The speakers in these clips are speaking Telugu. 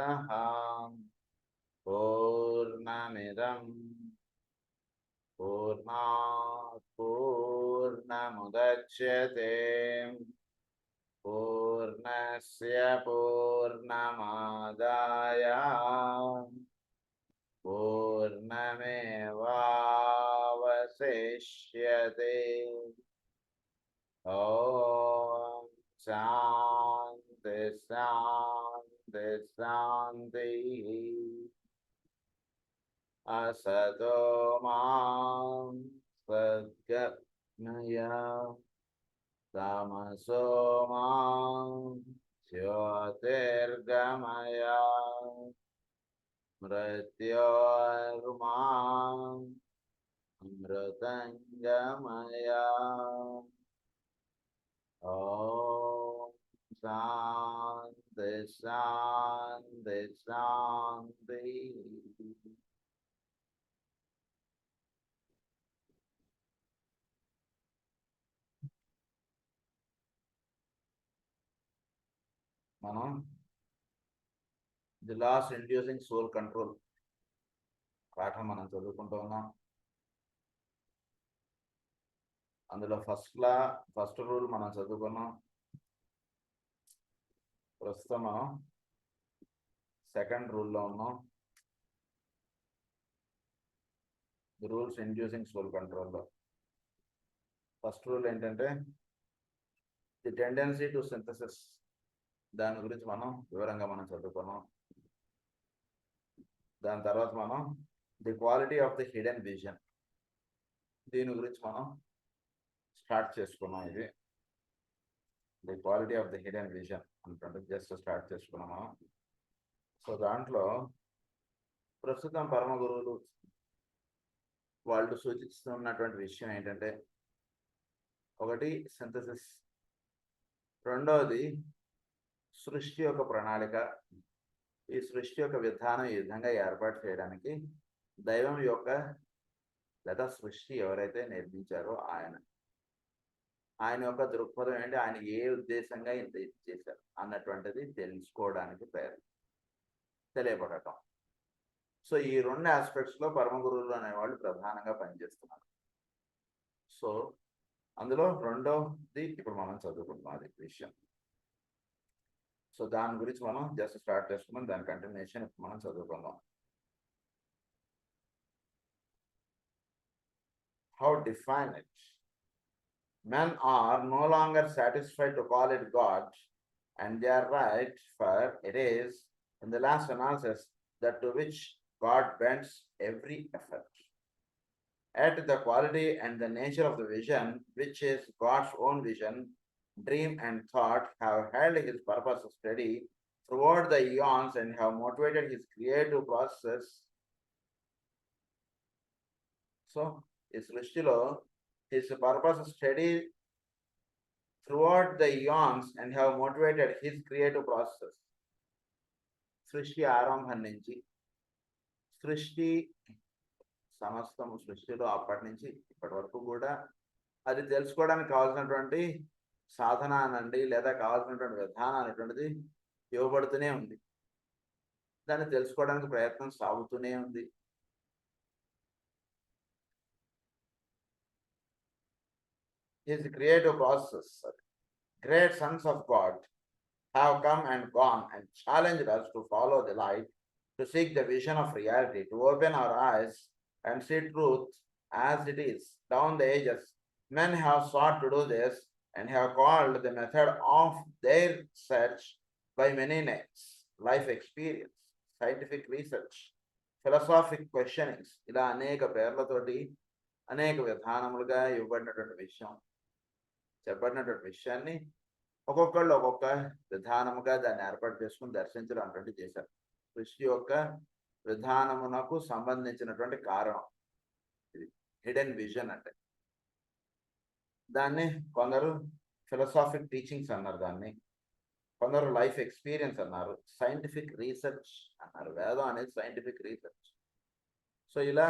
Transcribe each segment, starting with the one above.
पूर्णमदः पूर्णमिदं पूर्णात् पूर्णमुदच्यते पूर्णस्य पूर्णमादाय पूर्णमेवावशिष्यते। ॐ शान्ति शान्ति शान्तिः। असतो मा सद्गमय तमसो मा ज्योतिर्गमय मृत्योर्मा अमृतंगमय। ॐ शान्ति शान्ति शान्ति। మనం the laws inducing soul control పాఠం మనం చదువుకుంటూ ఉన్నాం. అందులో ఫస్ట్ రూల్ మనం చదువుకున్నాం. ప్రస్తుతం మనం సెకండ్ రూల్లో ఉన్నాం. ది రూల్స్ ఇండ్యూసింగ్ సోల్ కంట్రోల్లో ఫస్ట్ రూల్ ఏంటంటే ది టెండెన్సీ టు సింథసిస్. దాని గురించి మనం వివరంగా మనం చదువుకున్నాం. దాని తర్వాత మనం the quality of the hidden vision, దీని గురించి మనం స్టార్ట్ చేసుకున్నాం. ఇది the quality of the hidden vision అనుకుంటే జస్ట్ స్టార్ట్ చేసుకున్నాం మనం. సో దాంట్లో ప్రస్తుతం పరమ గురువులు వాళ్ళు సూచిస్తున్నటువంటి విషయం ఏంటంటే, ఒకటి సింథసిస్, రెండవది సృష్టి యొక్క ప్రణాళిక. ఈ సృష్టి యొక్క విధానం ఈ విధంగా ఏర్పాటు చేయడానికి దైవం యొక్క లేదా సృష్టి ఎవరైతే నిర్మించారో ఆయన యొక్క దృక్పథం ఏంటి, ఆయన ఏ ఉద్దేశంగా ఇంత ఇది చేశారు అన్నటువంటిది తెలుసుకోవడానికి తెలియబడటం. సో ఈ రెండు ఆస్పెక్ట్స్లో పరమ గురువులు అనేవాళ్ళు ప్రధానంగా పనిచేస్తున్నారు. సో అందులో రెండోది ఇప్పుడు మనం చదువుకుంటున్నాం అది విషయం. సో దాని గురించి మనం జస్ట్ స్టార్ట్ చేసుకున్నాం. దాని కంటిన్యూషన్ ఇప్పుడు మనం చదువుకుందాం. How define it? Men are no longer satisfied to call it God, and they are right, for it is, in the last analysis, that to which God bends every effort. At the quality and the nature of the vision, which is God's own vision, dream and thought, have held his purpose steady throughout the eons and have motivated his creative process. So, his Srishtiలో his purpose steady throughout the eons and have motivated his creative process. సృష్టి ఆరంభం నుంచి సృష్టి సమస్తం సృష్టిలో అప్పటి నుంచి ఇప్పటి వరకు కూడా అది తెలుసుకోవడానికి కావాల్సినటువంటి సాధన అనండి లేదా కావాల్సినటువంటి విధానం అనేటువంటిది ఇవ్వబడుతూనే ఉంది. దాన్ని తెలుసుకోవడానికి ప్రయత్నం సాగుతూనే ఉంది. His creative process, great sons of God have come and gone and challenged us to follow the light, to seek the vision of reality, to open our eyes and see truth as it is. Down the ages, men have sought to do this and have called the method of their search by many names: life experience, scientific research, philosophic questionings. ఇలా అనేక పేర్లతోటి అనేక విధానములుగా ఇవ్వబడినటువంటి చెప్పబడినటువంటి విషయాన్ని ఒక్కొక్కళ్ళు ఒక్కొక్క విధానముగా దాన్ని ఏర్పాటు చేసుకుని దర్శించడం అటువంటి చేశారు. సృష్టి యొక్క విధానమునకు సంబంధించినటువంటి కారణం ఇది హిడెన్ విజన్ అంటే. దాన్ని కొందరు ఫిలసాఫిక్ టీచింగ్స్ అన్నారు, దాన్ని కొందరు లైఫ్ ఎక్స్పీరియన్స్ అన్నారు, సైంటిఫిక్ రీసెర్చ్ అన్నారు. వేదం అనేది సైంటిఫిక్ రీసెర్చ్. సో ఇలా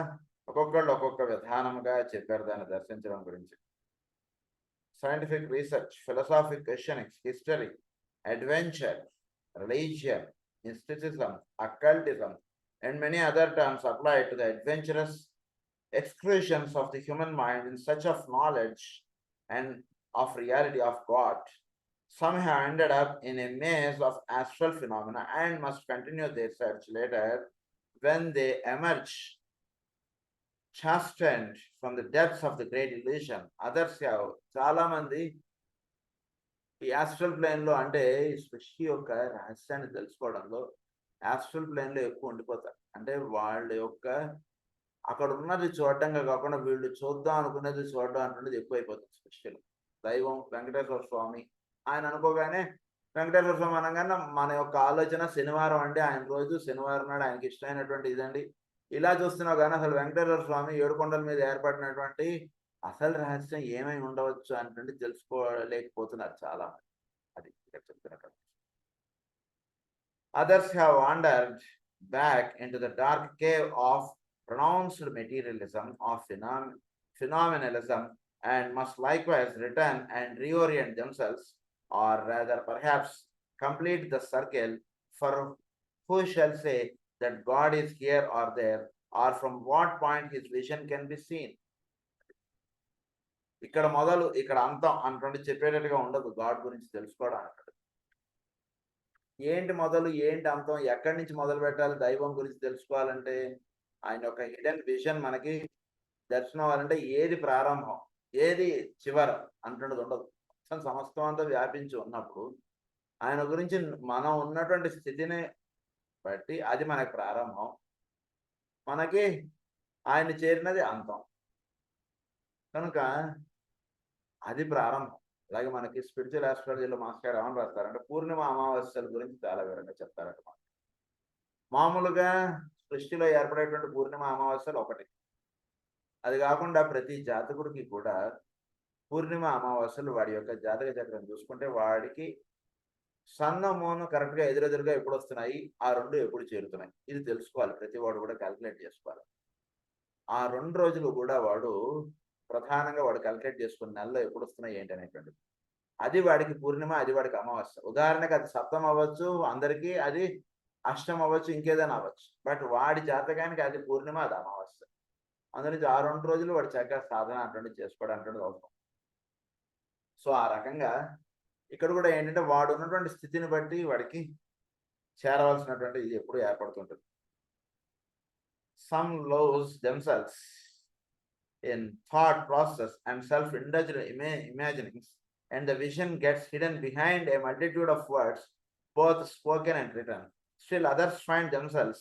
ఒక్కొక్కళ్ళు ఒక్కొక్క విధానముగా చెప్పారు దాన్ని దర్శించడం గురించి. Scientific research, philosophic questionings, history, adventure, religion, mysticism, occultism, and many other terms applied to the adventurous excretions of the human mind in search of knowledge and of reality of God. Some have ended up in a maze of astral phenomena and must continue their search later when they emerge chastened from the depths of the great illusion. Others have చాలా మంది ఈ ఆస్ట్రల్ ప్లేన్ లో అంటే ఈ సృష్టి యొక్క రహస్యాన్ని తెలుసుకోవడంలో ఆస్ట్రల్ ప్లేన్ లో ఎక్కువ ఉండిపోతారు. అంటే వాళ్ళ యొక్క అక్కడ ఉన్నది చూడటంగా కాకుండా వీళ్ళు చూద్దాం అనుకునేది చూడడం అనుకునేది ఎక్కువైపోతుంది సృష్టిలో. దైవం వెంకటేశ్వర స్వామి ఆయన అనుకోగానే వెంకటేశ్వర స్వామి అనగానే మన యొక్క ఆలోచన శనివారం అండి, ఆయన రోజు శనివారం నాడు ఆయనకి ఇష్టమైనటువంటి ఇదండి. ఇలా చూస్తున్నావు కానీ అసలు వెంకటేశ్వర స్వామి ఏడుకొండల మీద ఏర్పడినటువంటి అసలు రహస్యం ఏమై ఉండవచ్చు అంటే తెలుసుకోలేకపోతున్నారు చాలా మంది. అది చెప్తున్నట్టు. Others have wandered back into the dark cave of pronounced materialism, of phenomenalism, and must likewise return and reorient themselves, or rather perhaps complete the circle, for who shall say that God is here or there, or from what point his vision can be seen. ఇక్కడ మొదలు ఇక్కడ అంతం అంటుండి చెప్పేటట్టుగా ఉండదు గాడ్ గురించి తెలుసుకోవడం అంటాడు. ఏంటి మొదలు ఏంటి అంతం, ఎక్కడి నుంచి మొదలు పెట్టాలి దైవం గురించి తెలుసుకోవాలంటే ఆయన యొక్క హిడెన్ విజన్ మనకి దర్శనం అవ్వాలంటే ఏది ప్రారంభం ఏది చివర అంటున్నది ఉండదు. మొత్తం సమస్తం అంతా వ్యాపించి ఉన్నప్పుడు ఆయన గురించి మనం ఉన్నటువంటి స్థితిని బట్టి అది మనకి ప్రారంభం, మనకి ఆయన చేరినది అంతం కనుక అది ప్రారంభం. అలాగే మనకి స్పిరిచువల్ ఆస్ట్రాలజీలో మాస్టర్ గారు ఏమని రాస్తారంటే పూర్ణిమ అమావాస్యల గురించి చాలా వివరంగా చెప్తారట. మామూలుగా సృష్టిలో ఏర్పడేటువంటి పూర్ణిమ అమావాస్యలు ఒకటి, అది కాకుండా ప్రతి జాతకుడికి కూడా పూర్ణిమ అమావాస్యలు వాడి యొక్క జాతక చక్రం చూసుకుంటే వాడికి సన్న మూను కరెక్ట్గా ఎదురెదురుగా ఎప్పుడు వస్తున్నాయి, ఆ రెండు ఎప్పుడు చేరుతున్నాయి ఇది తెలుసుకోవాలి. ప్రతి వాడు కూడా క్యాల్కులేట్ చేసుకోవాలి. ఆ 2 రోజులు కూడా వాడు ప్రధానంగా వాడు క్యాల్కులేట్ చేసుకున్న నెలలో ఎప్పుడు వస్తున్నాయి ఏంటి అనేటువంటిది. అది వాడికి పూర్ణిమ, అది వాడికి అమావాస్య. ఉదాహరణకి అది సప్తం అవ్వచ్చు, అందరికీ అది అష్టం అవ్వచ్చు, ఇంకేదైనా అవ్వచ్చు. బట్ వాడి జాతకానికి అది పూర్ణిమ, అది అమావాస్య. అందులో ఆ 2 రోజులు వాడు చక్కగా సాధన అటువంటిది చేసుకోవడం అటువంటిది అవసరం. సో ఆ రకంగా ఇక్కడ కూడా ఏంటంటే వాడు ఉన్నటువంటి స్థితిని బట్టి వాడికి చేరవలసినటువంటి ఇది ఎప్పుడు ఏర్పడుతుంటుంది. Some lose themselves in thought process and self-indulgent imaginings, and the vision gets hidden behind a multitude of words, both spoken and written. Still others find themselves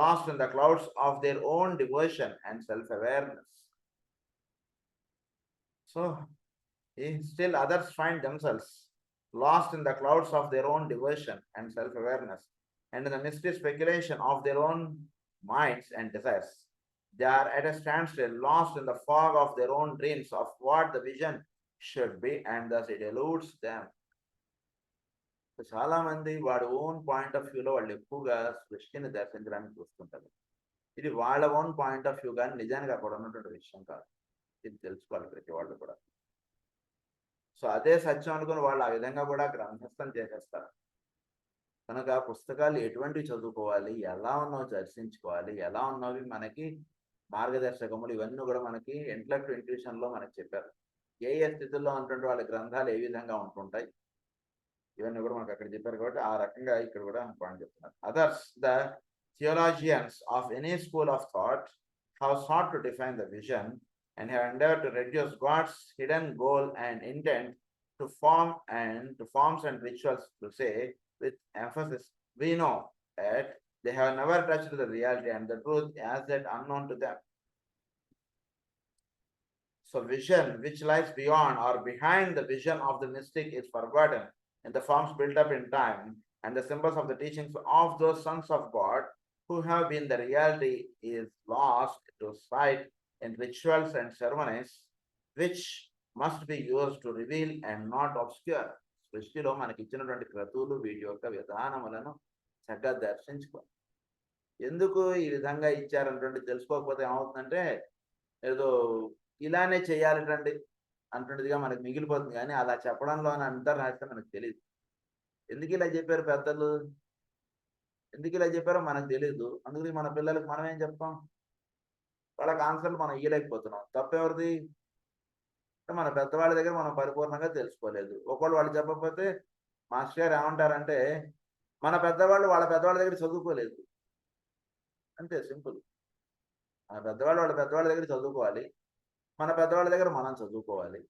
lost in the clouds of their own devotion and self-awareness. So, still others find themselves lost in the clouds of their own devotion and self-awareness, and in the misty speculation of their own minds and desires. They are at a standstill, lost in the fog of their own dreams of what the vision should be, and thus it eludes them. చాలా మంది వాడి ఓన్ పాయింట్ ఆఫ్ వ్యూలో వాళ్ళు ఎక్కువగా సృష్టిని దర్శించడానికి చూస్తుంటారు. ఇది వాళ్ళ ఓన్ పాయింట్ ఆఫ్ వ్యూ కానీ నిజానికి అక్కడ ఉన్నటువంటి విషయం కాదు. ఇది తెలుసుకోవాలి ప్రతి వాళ్ళు కూడా. సో అదే సత్యం అనుకుని వాళ్ళు ఆ విధంగా కూడా గ్రంథస్థం చేసేస్తారు. కనుక పుస్తకాలు ఎటువంటివి చదువుకోవాలి, ఎలా ఉన్నావు దర్శించుకోవాలి, ఎలా ఉన్నవి మనకి మార్గదర్శకములు, ఇవన్నీ కూడా మనకి ఇంటలెక్ట్ ఇంట్యూషన్ లో మనకి చెప్పారు. ఏ ఏ స్థితుల్లో ఉన్నటువంటి వాళ్ళ గ్రంథాలు ఏ విధంగా ఉంటుంటాయి ఇవన్నీ కూడా మనకు అక్కడ చెప్పారు. కాబట్టి ఆ రకంగా ఇక్కడ కూడా పాయింట్ చెప్తున్నారు. Others the theologians of any school of thought have sought to define the vision and have endeavored to reduce God's hidden goal and intent to forms and rituals, to say with emphasis, we know that they have never touched the reality and the truth as that unknown to them. So vision which lies beyond or behind the vision of the mystic is forgotten in the forms built up in time, and the symbols of the teachings of those sons of God who have been the reality is lost to sight in rituals and ceremonies which must be used to reveal and not obscure. సృష్టిలో మనకి ఇచ్చినటువంటి క్రతువులు వీటి యొక్క విధానములను చక్కగా దర్శించుకోవాలి. ఎందుకు ఈ విధంగా ఇచ్చారన్నటువంటి తెలుసుకోకపోతే ఏమవుతుందంటే ఏదో ఇలానే చేయాలంటే అంటున్నదిగా మనకు మిగిలిపోతుంది. కానీ అలా చెప్పడంలో అంతర్రాష్ట్రం మనకు తెలియదు. ఎందుకు ఇలా చెప్పారు పెద్దలు, ఎందుకు ఇలా చెప్పారో మనకు తెలియదు. అందుకని మన పిల్లలకు మనం ఏం చెప్తాం, వాళ్ళకి ఆన్సర్లు మనం ఇయ్యలేకపోతున్నాం. తప్పెవరిది? మన పెద్దవాళ్ళ దగ్గర మనం పరిపూర్ణంగా తెలుసుకోలేదు. ఒకవేళ వాళ్ళు చెప్పకపోతే మాస్టర్ గారు ఏమంటారంటే, మన పెద్దవాళ్ళు వాళ్ళ పెద్దవాళ్ళ దగ్గర చదువుకోలేదు. అంతే సింపుల్. మన పెద్దవాళ్ళు వాళ్ళ పెద్దవాళ్ళ దగ్గర చదువుకోవాలి. మన పెద్దవాళ్ళ దగ్గర మనం చదువుకోవాలి.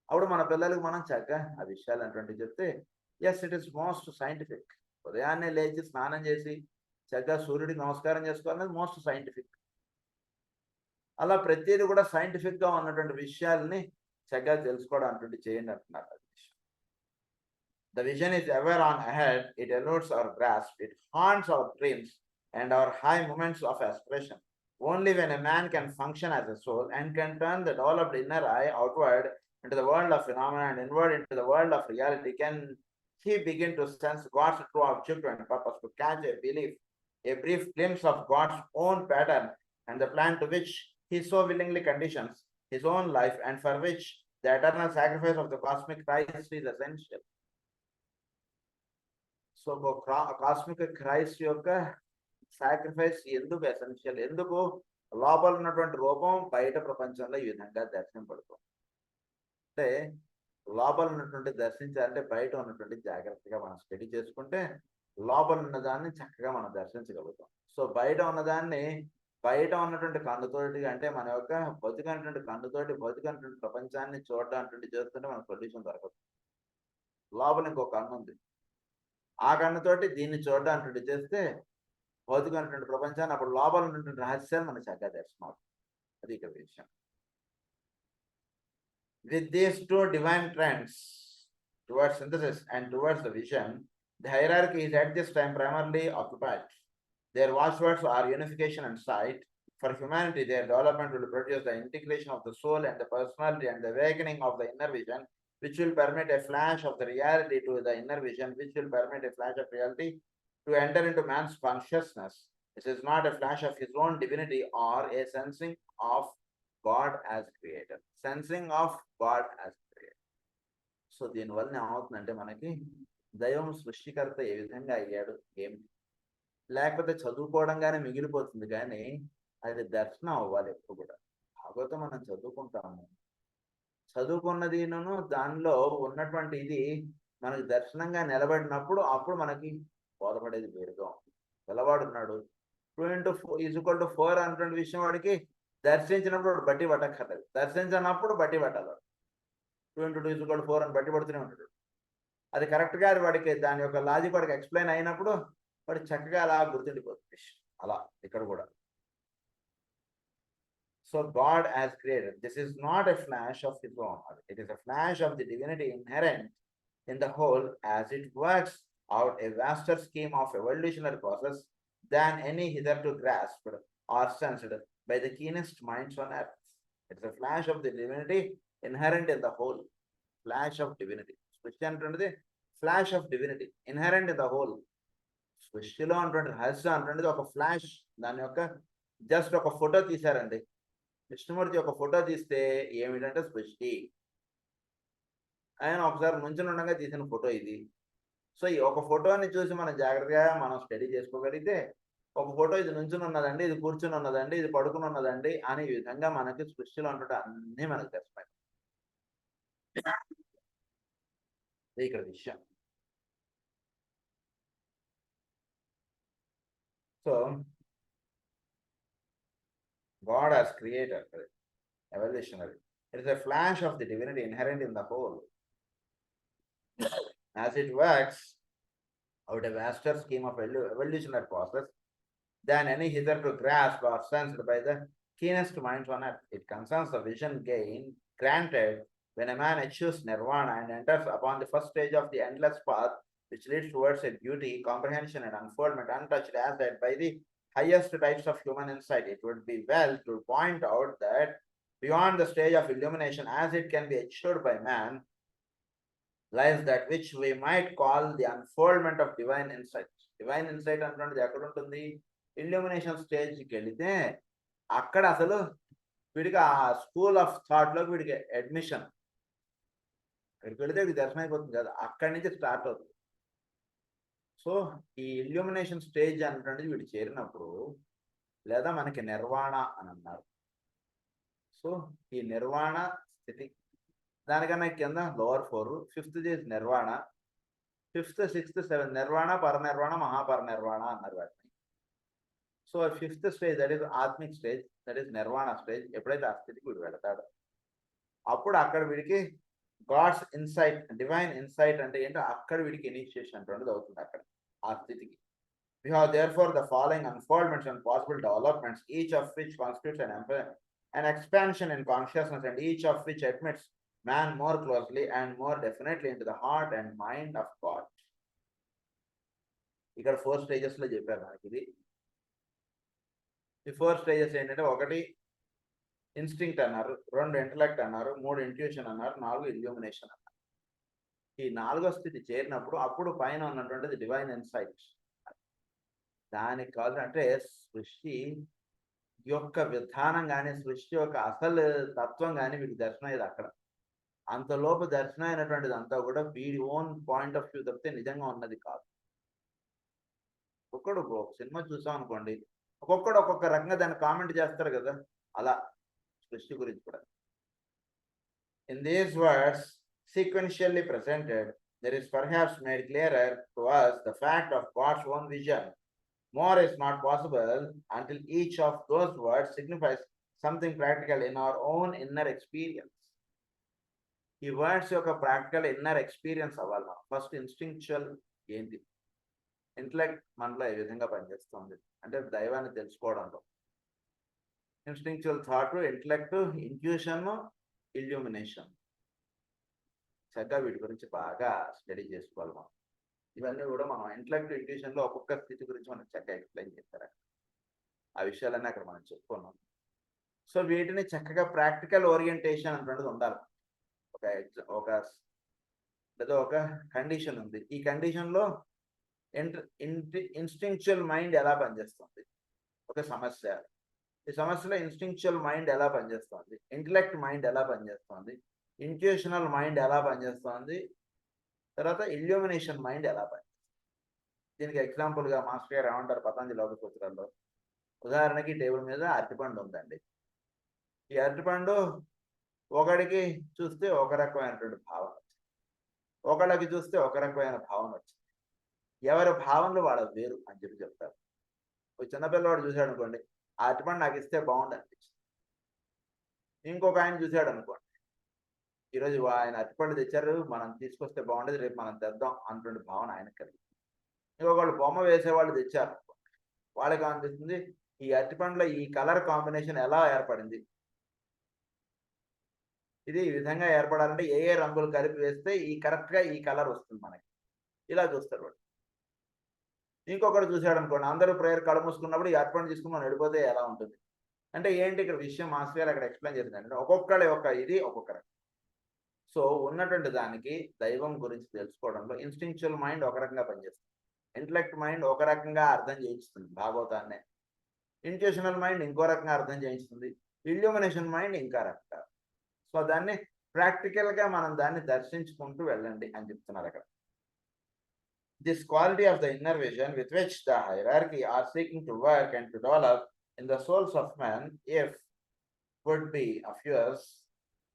అప్పుడు మన పిల్లలకి మనం చక్కగా ఆ విషయాలు అటువంటివి చెప్తే, yes it is most scientific. ఉదయాన్నే లేచి స్నానం చేసి చక్కగా సూర్యుడికి నమస్కారం చేసుకోవాలనేది మోస్ట్ సైంటిఫిక్. అలా ప్రతిదీ కూడా సైంటిఫిక్‌గా ఉన్నటువంటి విషయాల్ని చక్కగా తెలుసుకోవడం అటువంటివి చేయండి అంటున్నారు. The vision is ever on ahead, it eludes our grasp, it haunts our dreams and our high moments of aspiration. Only when a man can function as a soul and can turn the developed inner eye outward into the world of phenomena and inward into the world of reality can he begin to sense God's true objective and purpose, to catch a belief, a brief glimpse of God's own pattern and the plan to which he so willingly conditions his own life and for which the eternal sacrifice of the cosmic Christ is essential. So cosmic Christ యొక్క సాక్రిఫైస్ ఎందుకు ఎసెన్షియల్, ఎందుకు లోపల ఉన్నటువంటి రూపం బయట ప్రపంచంలో ఈ విధంగా దర్శనపడుతుంది అంటే, లోపల ఉన్నటువంటి దర్శించాలంటే బయట ఉన్నటువంటి జాగ్రత్తగా మనం స్టడీ చేసుకుంటే లోపల ఉన్నదాన్ని చక్కగా మనం దర్శించగలుగుతాం. సో బయట ఉన్నదాన్ని బయట ఉన్నటువంటి కన్నుతోటి, అంటే మన యొక్క భౌతికమైనటువంటి కన్నుతోటి భౌతికమైనటువంటి ప్రపంచాన్ని చూడడం చేస్తుంటే మనకు సొల్యూషన్ దొరకదు. లోపల ఇంకో కన్ను ఉంది, ఆ కన్నుతోటి దీన్ని చూడడానికి చేస్తే భౌతికమైనటువంటి ప్రపంచాన్ని, అప్పుడు లోపల ఉన్నటువంటి రహస్యాలు మనకు చక్కగా దర్శనం అవుతుంది. అది ఇక్కడ విషయం. With these two divine trends towards synthesis and towards the vision, the hierarchy is at this time primarily occupied. Their watchwords are unification and sight. For humanity, their development will produce the integration of the soul and the personality and the awakening of the inner vision, which will permit a flash of the reality to the inner vision, which will permit a flash of reality to enter into man's consciousness. This is not a flash of his own divinity or a sensing of God as creator. Sensing of God as creator. So దీనివల్ల ఏమవుతుందంటే, మనకి దైవం సృష్టికర్త ఏ విధంగా అయ్యాడు ఏమిటి, లేకపోతే చదువుకోవడంగానే మిగిలిపోతుంది, కానీ అది దర్శనం అవ్వాలి ఎప్పుడు కూడా. కాకపోతే మనం చదువుకుంటాము, చదువుకున్నదిను దానిలో ఉన్నటువంటి ఇది మనకి దర్శనంగా నిలబడినప్పుడు అప్పుడు మనకి బోధపడేది వేరుగా ఉంటుంది. పిల్లవాడున్నాడు 2 × 4 = 4 అన్నటువంటి విషయం వాడికి దర్శించినప్పుడు బట్టి పట్టక్కర్లేదు, దర్శించినప్పుడు బట్టి పట్టాలి. 2 × 2 = 4 అని బట్టి పడుతూనే ఉంటాడు. అది కరెక్ట్గా వాడికి దాని యొక్క లాజిక్ వాడికి ఎక్స్ప్లెయిన్ అయినప్పుడు వాడు చక్కగా అలా గుర్తుండిపోతుంది. అలా ఇక్కడ కూడా. So God has created. This is not a flash of his own. It is a flash of the divinity inherent in the whole, as it works out a vaster scheme of evolutionary process than any hitherto grasped or sensed by the keenest minds on earth. It is a flash of the divinity inherent in the whole. Flash of divinity. Scripture flash of divinity inherent in the whole. సృష్టిలో అటువంటి రహస్యం అటువంటిది ఒక ఫ్లాష్. దాని యొక్క జస్ట్ ఒక ఫోటో తీశారండి, కృష్ణమూర్తి ఒక ఫోటో తీస్తే ఏమిటంటే సృష్టి. ఆయన ఒకసారి నుంచుని ఉండగా తీసిన ఫోటో ఇది. సో ఈ ఒక ఫోటోని చూసి మనం జాగ్రత్తగా మనం స్టడీ చేసుకోగలిగితే, ఒక ఫోటో ఇది నుంచుని ఉన్నదండి, ఇది కూర్చుని ఉన్నదండి, ఇది పడుకుని ఉన్నదండి అనే విధంగా మనకి సృష్టిలో ఉంటుంటే అన్నీ మనకు తెలిసిపోయి. ఇక్కడ విషయం. So God has created evolutionary. It is a flash of the divinity inherent in the whole, as it works out a vaster scheme of evolutionary process than any hitherto grasped or sensed by the keenest minds on earth. It concerns the vision granted when a man achieves nirvana and enters upon the first stage of the endless path which leads towards a beauty, comprehension and unfoldment untouched as that by the highest types of human insight. It would be well to point out that beyond the stage of illumination as it can be achieved by man lies that which we might call the unfoldment of divine insight. Divine insight అంటున్నది ఎక్కడ ఉంటుంది? ఇల్యూమినేషన్ స్టేజ్కి వెళితే అక్కడ అసలు వీడికి ఆ స్కూల్ ఆఫ్ థాట్లోకి వీడికి అడ్మిషన్. అక్కడికి వెళితే వీడికి దర్శనం అయిపోతుంది కదా, అక్కడి నుంచి స్టార్ట్ అవుతుంది. సో ఈ ఇల్యూమినేషన్ స్టేజ్ అనేటువంటిది వీడు చేరినప్పుడు లేదా మనకి నిర్వాణ అని అన్నారు. సో ఈ నిర్వాణ స్థితి దానికన్నా కింద lower 4, 5th is Nirvana, 5th, 6th, 7th నిర్వాణ, పరనిర్వాణ, మహాపరనిర్వాణ అన్నారు వాటిని. So 5th stage that is ఆత్మిక్ stage, that is nirvana stage. ఎప్పుడైతే ఆ స్థితికి వీడు వెళతాడో అప్పుడు అక్కడ వీడికి గాడ్స్ ఇన్సైట్, డివైన్ ఇన్సైట్ అంటే ఏంటో అక్కడ వీడికి ఇనిషియేషన్ అంటున్నది అవుతుంది అక్కడ ఆ స్థితికి. We have therefore the following unfoldments and possible developments, each of which constitutes an expansion in consciousness, and each of which admits man more closely and more definitely into the heart and mind of God. ఇక్కడ 4 stages లో చెప్పారు మనకి ఇది. ఈ 4 stages ఏంటంటే 1 ఇన్స్టింక్ట్ అన్నారు, 2 ఇంటలెక్ట్ అన్నారు, 3 ఇంట్యూషన్ అన్నారు, 4 ఇల్యూమినేషన్ అన్నారు. ఈ 4వ స్థితి చేరినప్పుడు అప్పుడు పైన ఉన్నటువంటిది డివైన్ ఇన్సైట్. దానికి కాదు అంటే సృష్టి యొక్క విధానం కానీ సృష్టి యొక్క అసలు తత్వం కానీ వీడికి దర్శనం అయ్యేది అక్కడ. అంతలోపు దర్శనం అయినటువంటిది అంతా కూడా వీడి ఓన్ పాయింట్ ఆఫ్ వ్యూ తప్పితే నిజంగా ఉన్నది కాదు. ఒక్కొక్కడు ఒక సినిమా చూసాం అనుకోండి, ఒక్కొక్కడు ఒక్కొక్క రకంగా దాన్ని కామెంట్ చేస్తారు కదా, అలా సృష్టి గురించి కూడా. In these words sequentially presented, there is perhaps made clearer to us the fact of God's own vision. More is not possible until each of those words signifies something practical in our own inner experience. ఈ వర్డ్స్ యొక్క ప్రాక్టికల్ ఇన్నర్ ఎక్స్పీరియన్స్ అవ్వాలి. ఫస్ట్ ఇన్స్టింక్చువల్ ఏంటి, ఇంటలెక్ట్ మనలో ఏ విధంగా పనిచేస్తుంది అంటే దైవాన్ని తెలుసుకోవడంలో. Instinctual thought, intellect, intuition, illumination. చక్కగా వీటి గురించి బాగా స్టడీ చేసుకోవాలి మనం. ఇవన్నీ కూడా మనం ఇంటలెక్ట్, ఇంట్యూషన్లో ఒక్కొక్క స్థితి గురించి మనం చక్కగా ఎక్స్ప్లెయిన్ చేస్తారు. ఆ విషయాలన్నీ అక్కడ మనం చెప్పుకున్నాం. సో వీటిని చక్కగా ప్రాక్టికల్ ఓరియంటేషన్ అంటున్నది ఉండాలి. లేదా ఒక కండిషన్ ఉంది, ఈ కండిషన్లో ఇన్స్టింక్చువల్ మైండ్ ఎలా పనిచేస్తుంది, ఒక సమస్య, ఈ సమస్యలో ఇన్స్టింక్చువల్ మైండ్ ఎలా పనిచేస్తుంది, ఇంటలెక్ట్ మైండ్ ఎలా పనిచేస్తుంది, ఇంట్యూషనల్ మైండ్ ఎలా పనిచేస్తుంది, తర్వాత ఇల్యూమినేషన్ మైండ్ ఎలా పనిచేస్తుంది. దీనికి ఎగ్జాంపుల్గా మాస్టర్ గారు ఏమంటారు పతంజలి యోగ సూత్రాల్లో, ఉదాహరణకి టేబుల్ మీద అరటిపండు ఉందండి. ఈ అరటిపండు ఒకడికి చూస్తే ఒక రకమైనటువంటి భావన వచ్చింది, ఒకళ్ళకి చూస్తే ఒక రకమైన భావన వచ్చింది. ఎవరి భావనలు వాళ్ళ వేరు అని చెప్తారు. ఒక చిన్నపిల్లవాడు చూశాడు అనుకోండి, ఆ అరటిపండు నాకు ఇస్తే బాగుండు అనిపించింది. ఇంకొక ఆయన చూశాడు అనుకోండి, ఈరోజు ఆయన అరటిపండు తెచ్చారు, మనం తీసుకొస్తే బాగుండేది, రేపు మనం తెద్దాం అన్నటువంటి భావన ఆయనకు కలిగింది. ఇంకొకళ్ళు బొమ్మ వేసేవాళ్ళు తెచ్చారు, వాళ్ళకి అనిపిస్తుంది ఈ అరటిపండులో ఈ కలర్ కాంబినేషన్ ఎలా ఏర్పడింది, ఇది ఈ విధంగా ఏర్పడాలంటే ఏ ఏ రంగులు కలిపి వేస్తే ఈ కరెక్ట్గా ఈ కలర్ వస్తుంది మనకి, ఇలా చూస్తారు వాడు. ఇంకొకటి చూశాడు అనుకోండి, అందరూ ప్రేయర్ కళ్ళు మూసుకున్నప్పుడు ఈ అరటిపండు తీసుకుని మనం వెళ్ళిపోతే ఎలా ఉంటుంది అంటే ఏంటి ఇక్కడ విషయం మాస్టర్ గారు అక్కడ ఎక్స్ప్లెయిన్ చేసిందంటే ఒక్కొక్కళ్ళ యొక్క ఇది ఒక్కొక్కరు. సో ఉన్నటువంటి దానికి దైవం గురించి తెలుసుకోవడంలో ఇన్స్టింక్చువల్ మైండ్ ఒక రకంగా పనిచేస్తుంది, ఇంటలెక్ట్ మైండ్ ఒక రకంగా అర్థం చేయిస్తుంది భాగవతాన్ని, ఇంట్యూషనల్ మైండ్ ఇంకో రకంగా అర్థం చేయిస్తుంది, ఇల్యూమినేషన్ మైండ్ ఇంకా రకంగా. సో దాన్ని ప్రాక్టికల్గా మనం దాన్ని దర్శించుకుంటూ వెళ్ళండి అని చెప్తున్నారు అక్కడ. This quality of the inner vision with which the hierarchy are seeking to work and to develop in the souls of man, if would be of yours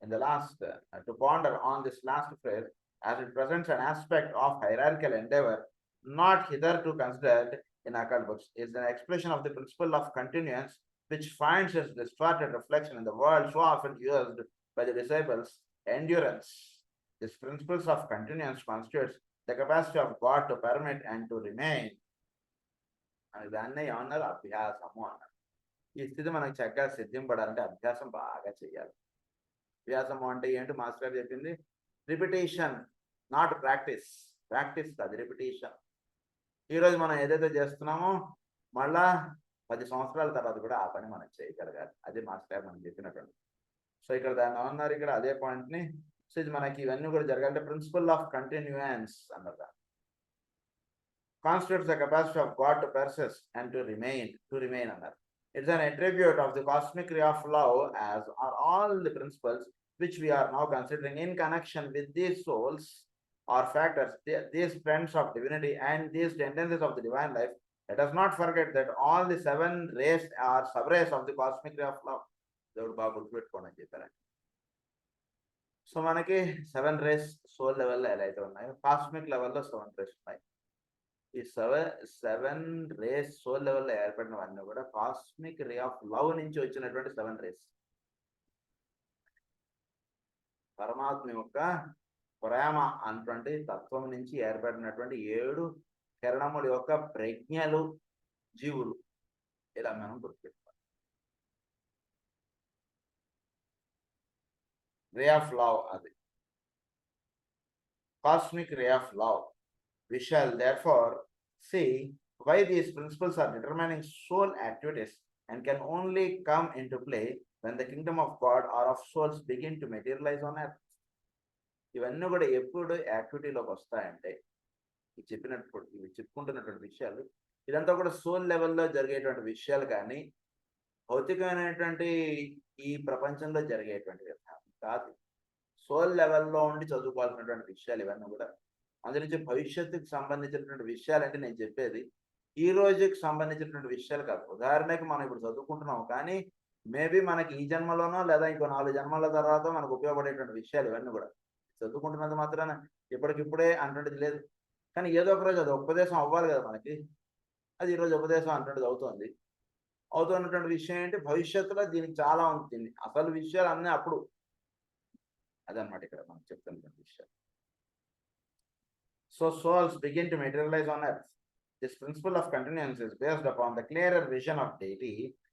in the last to ponder on this last phrase, as it presents an aspect of hierarchical endeavor not hitherto considered in occult books, is an expression of the principle of continuance, which finds its distorted reflection in the world so often used by the disciples, endurance. This principle of continuance constitutes the capacity of God to permit and to remain. అని దాన్నే ఏమన్నారు, అభ్యాసము అన్నారు. ఈ స్థితి మనకు చక్కగా సిద్ధింపడాలంటే అభ్యాసం బాగా చేయాలి. అభ్యాసము అంటే ఏంటి మాస్టర్ గారు చెప్పింది, రిపిటేషన్ నాట్ ప్రాక్టీస్. ప్రాక్టీస్ కాదు, రిపిటేషన్. ఈరోజు మనం ఏదైతే చేస్తున్నామో మళ్ళా 10 సంవత్సరాల తర్వాత కూడా ఆ పని మనం చేయగలగాలి. అదే మాస్టర్ గారు మనం చెప్పినటువంటి. సో ఇక్కడ దాన్ని ఏమన్నారు, ఇక్కడ అదే పాయింట్ని, సో ఇది మనకి ఇవన్నీ కూడా జరగాలంటే ప్రిన్సిపల్ ఆఫ్ కంటిన్యూయన్స్ అన్నదా constitutes the capacity of God to persist and to remain అన్నారు. It's an attribute of the cosmic ray of love, as are all the principles which we are now considering in connection with these souls are factors, these friends of divinity and these tendencies of the divine life. Let us not forget that all the 7 rays are sub-rays of the cosmic ray of love. దేవుడు బాగా గుర్తుపెట్టుకోండి అని చెప్పారండి. సో మనకి 7 రేస్ సోల్ లెవెల్లో ఎలా అయితే ఉన్నాయో కాస్మిక్ లెవెల్లో 7 రేస్ ఉన్నాయి. ఈ 7 రేస్ సోల్ లెవెల్లో ఏర్పడినవన్నీ కూడా కాస్మిక్ రే ఆఫ్ లవ్ నుంచి వచ్చినటువంటి 7 రేస్. పరమాత్మ యొక్క ప్రేమ అన్నటువంటి తత్వం నుంచి ఏర్పడినటువంటి 7 కిరణముల యొక్క ప్రజ్ఞలు జీవులు. ఇలా మనం గుర్తుపెట్టుకోవాలి. రే ఆఫ్ లవ్, అది cosmic ray of love. We shall therefore see why these principles are determining soul activities and can only come into play when the kingdom of God or of souls begin to materialize on earth. ఇవన్నీ కూడా ఎప్పుడు యాక్టివిటీలోకి వస్తాయంటే ఇవి చెప్పుకుంటున్నటువంటి విషయాలు ఇదంతా కూడా సోల్ లెవెల్లో జరిగేటువంటి విషయాలు, కానీ భౌతికమైనటువంటి ఈ ప్రపంచంలో జరిగేటువంటి కాదు. సోల్ లెవెల్లో ఉండి చదువుకోవాల్సినటువంటి విషయాలు ఇవన్నీ కూడా. అందు నుంచి భవిష్యత్తుకు సంబంధించినటువంటి విషయాలు అంటే నేను చెప్పేది ఈ రోజుకి సంబంధించినటువంటి విషయాలు కాదు. ఉదాహరణకి మనం ఇప్పుడు చదువుకుంటున్నాం, కానీ మేబీ మనకి ఈ జన్మలోనో లేదా ఇంకో 4 జన్మల తర్వాత మనకు ఉపయోగపడేటువంటి విషయాలు ఇవన్నీ కూడా. చదువుకుంటున్నది మాత్రాన ఇప్పటికిప్పుడే అంటుండేది లేదు, కానీ ఏదో ఒక రోజు అది ఉపదేశం అవ్వాలి కదా మనకి. అది ఈరోజు ఉపదేశం అంటుండేది అవుతున్నటువంటి విషయం ఏంటి, భవిష్యత్తులో దీనికి చాలా ఉంటుంది. అసలు విషయాలు అన్నీ అప్పుడు. అదనమాట ఇక్కడ మనం చెప్తున్నటువంటి విషయాలు. So souls begin to materialize on earth. This principle of continuance is based upon the clearer vision of deity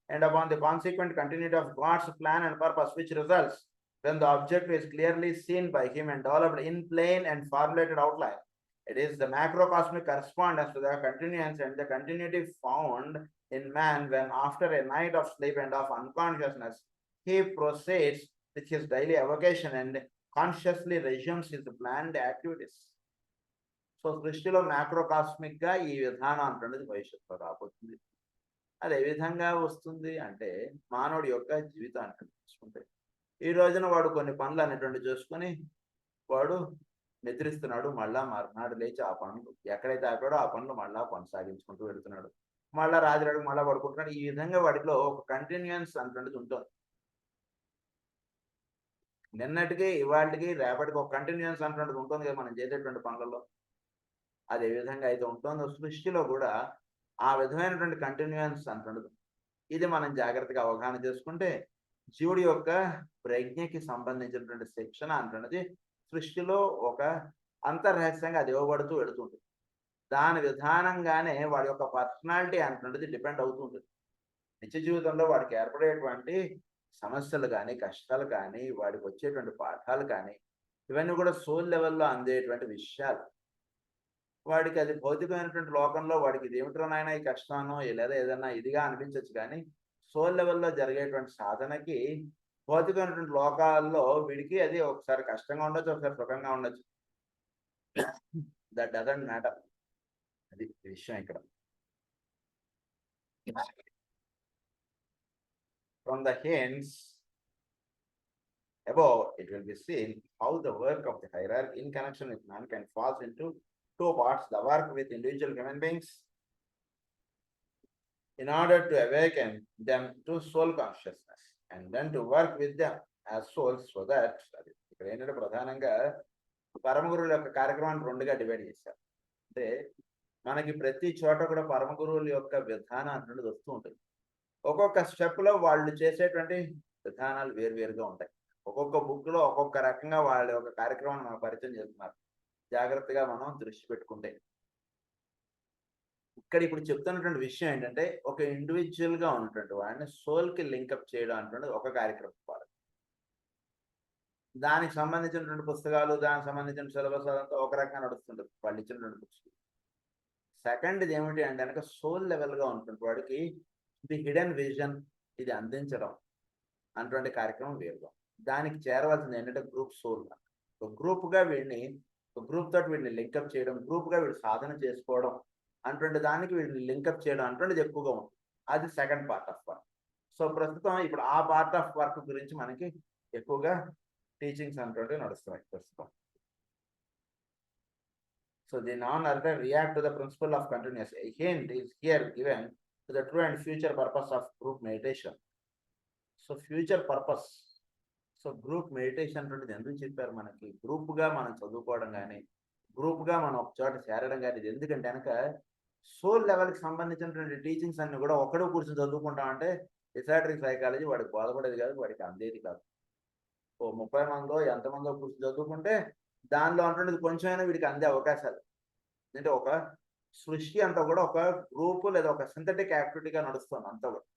and upon the consequent continuity of God's plan and purpose, which results when the object is clearly seen by him and developed in plain and formulated outline. It is the macrocosmic correspondence to the continuance and the continuity found in man when, after a night of sleep and of unconsciousness, he proceeds with his daily avocation and consciously resumes his planned activities. So సృష్టిలో మ్యాక్రోకాస్మిక్ గా ఈ విధానం అంటున్నది భవిష్యత్తులో రాబోతుంది. అది ఏ విధంగా వస్తుంది అంటే మానవుడి యొక్క జీవితాన్ని చూసుకుంటే ఈ రోజున వాడు కొన్ని పనులు అనేటువంటి చూసుకొని వాడు నిద్రిస్తున్నాడు, మళ్ళా మర్నాడు లేచి ఆ పనులు ఎక్కడైతే ఆపాడో ఆ పనులు మళ్ళా కొనసాగించుకుంటూ వెళ్తున్నాడు, మళ్ళా రాత్రి మళ్ళా పడుకుంటున్నాడు. ఈ విధంగా వాటిలో ఒక కంటిన్యూన్స్ అంటున్నది ఉంటుంది. నిన్నటికి ఇవాళకి రేపటికి ఒక కంటిన్యూన్స్ అంటున్నది ఉంటుంది కదా మనం చేసేటువంటి పనులలో. అది ఏ విధంగా అయితే ఉంటుందో సృష్టిలో కూడా ఆ విధమైనటువంటి కంటిన్యూయన్స్ అంటుండదు. ఇది మనం జాగ్రత్తగా అవగాహన చేసుకుంటే జీవుడి యొక్క ప్రజ్ఞకి సంబంధించినటువంటి శిక్షణ అంటున్నది సృష్టిలో ఒక అంతర్రహస్యంగా అది ఇవ్వబడుతూ వెళుతుంటుంది. దాని విధానంగానే వాడి యొక్క పర్సనాలిటీ అంటున్నది డిపెండ్ అవుతుంటుంది. నిత్య జీవితంలో వాడికి ఏర్పడేటువంటి సమస్యలు కానీ కష్టాలు కానీ వాడికి వచ్చేటువంటి పాఠాలు కానీ ఇవన్నీ కూడా సోల్ లెవెల్లో అందేటువంటి విషయాలు. వాడికి అది భౌతికమైనటువంటి లోకంలో వాడికి ఇది ఏమిటో నాయన ఈ కష్టానో లేదా ఏదైనా ఇదిగా అనిపించవచ్చు, కానీ సోల్ లెవెల్లో జరిగేటువంటి సాధనకి భౌతికమైనటువంటి లోకాల్లో వీడికి అది ఒకసారి కష్టంగా ఉండొచ్చు, ఒకసారి సుఖంగా ఉండొచ్చు. That doesn't matter. అది విషయం ఇక్కడ. From the hints above, it will be seen how the work of the hierarchy in connection with mankind falls into 2 parts: the work with individual human beings in order to awaken them to soul consciousness, and then to work with them as souls so that ఇక్కడ ఏంటంటే ప్రధానంగా పరమ గురువుల యొక్క కార్యక్రమాన్ని 2గా డివైడ్ చేశారు. అంటే మనకి ప్రతి చోట కూడా పరమ గురువుల యొక్క విధానం అన్నది వస్తూ ఉంటుంది. ఒక్కొక్క స్టెప్లో వాళ్ళు చేసేటువంటి విధానాలు వేరువేరుగా ఉంటాయి. ఒక్కొక్క బుక్లో ఒక్కొక్క రకంగా వాళ్ళ యొక్క కార్యక్రమాన్ని మనకు పరిచయం చేస్తున్నారు. జాగ్రత్తగా మనం దృష్టి పెట్టుకుంటే ఇక్కడ ఇప్పుడు చెప్తున్నటువంటి విషయం ఏంటంటే ఒక ఇండివిజువల్ గా ఉన్నటువంటి వాడిని సోల్ కి లింకప్ చేయడం అంటే ఒక కార్యక్రమం వాడు. దానికి సంబంధించినటువంటి పుస్తకాలు, దానికి సంబంధించిన సిలబస్ అదంతా ఒక రకంగా నడుస్తుంటుంది వాళ్ళు ఇచ్చినటువంటి బుక్స్. సెకండ్ ఇది ఏమిటి అంటే కనుక సోల్ లెవెల్ గా ఉంటుంది వాడికి ది హిడెన్ విజన్ ఇది అందించడం అటువంటి కార్యక్రమం వేరుగా. దానికి చేరవలసింది ఏంటంటే గ్రూప్ సోల్. గ్రూప్ గా వీడిని గ్రూప్ తోటి వీడిని లింకప్ చేయడం, గ్రూప్ గా వీడు సాధన చేసుకోవడం అటువంటి దానికి వీడిని లింకప్ చేయడం అటువంటిది ఎక్కువగా ఉంటుంది. అది second part of work. So ప్రస్తుతం ఇప్పుడు ఆ పార్ట్ ఆఫ్ వర్క్ గురించి మనకి ఎక్కువగా టీచింగ్స్ అటువంటివి నడుస్తున్నాయి ప్రస్తుతం. So the non-urban react to the principle of continuous. A hint is here given to the true and future purpose of group meditation. So future purpose. So group meditation అంటే ఎందుకు చెప్పారు మనకి? గ్రూప్గా మనం చదువుకోవడం కానీ, గ్రూప్గా మనం ఒక చోట చేరడం కానీ, ఇది ఎందుకంటే కనుక సోల్ లెవెల్కి సంబంధించినటువంటి టీచింగ్స్ అన్ని కూడా ఒకడు కూర్చొని చదువుకుంటాం అంటే ఎసాట్రిక్ సైకాలజీ వాడికి బోధపడేది కాదు, వాడికి అందేది కాదు. ఓ 30 మందో ఎంతమందో కూర్చొని చదువుకుంటే దానిలో అంటున్నది కొంచెమైనా వీడికి అందే అవకాశాలు. అంటే ఒక సృష్టి అంతా కూడా ఒక గ్రూప్ లేదా ఒక సింథటిక్ యాక్టివిటీగా నడుస్తుంది అంతా కూడా.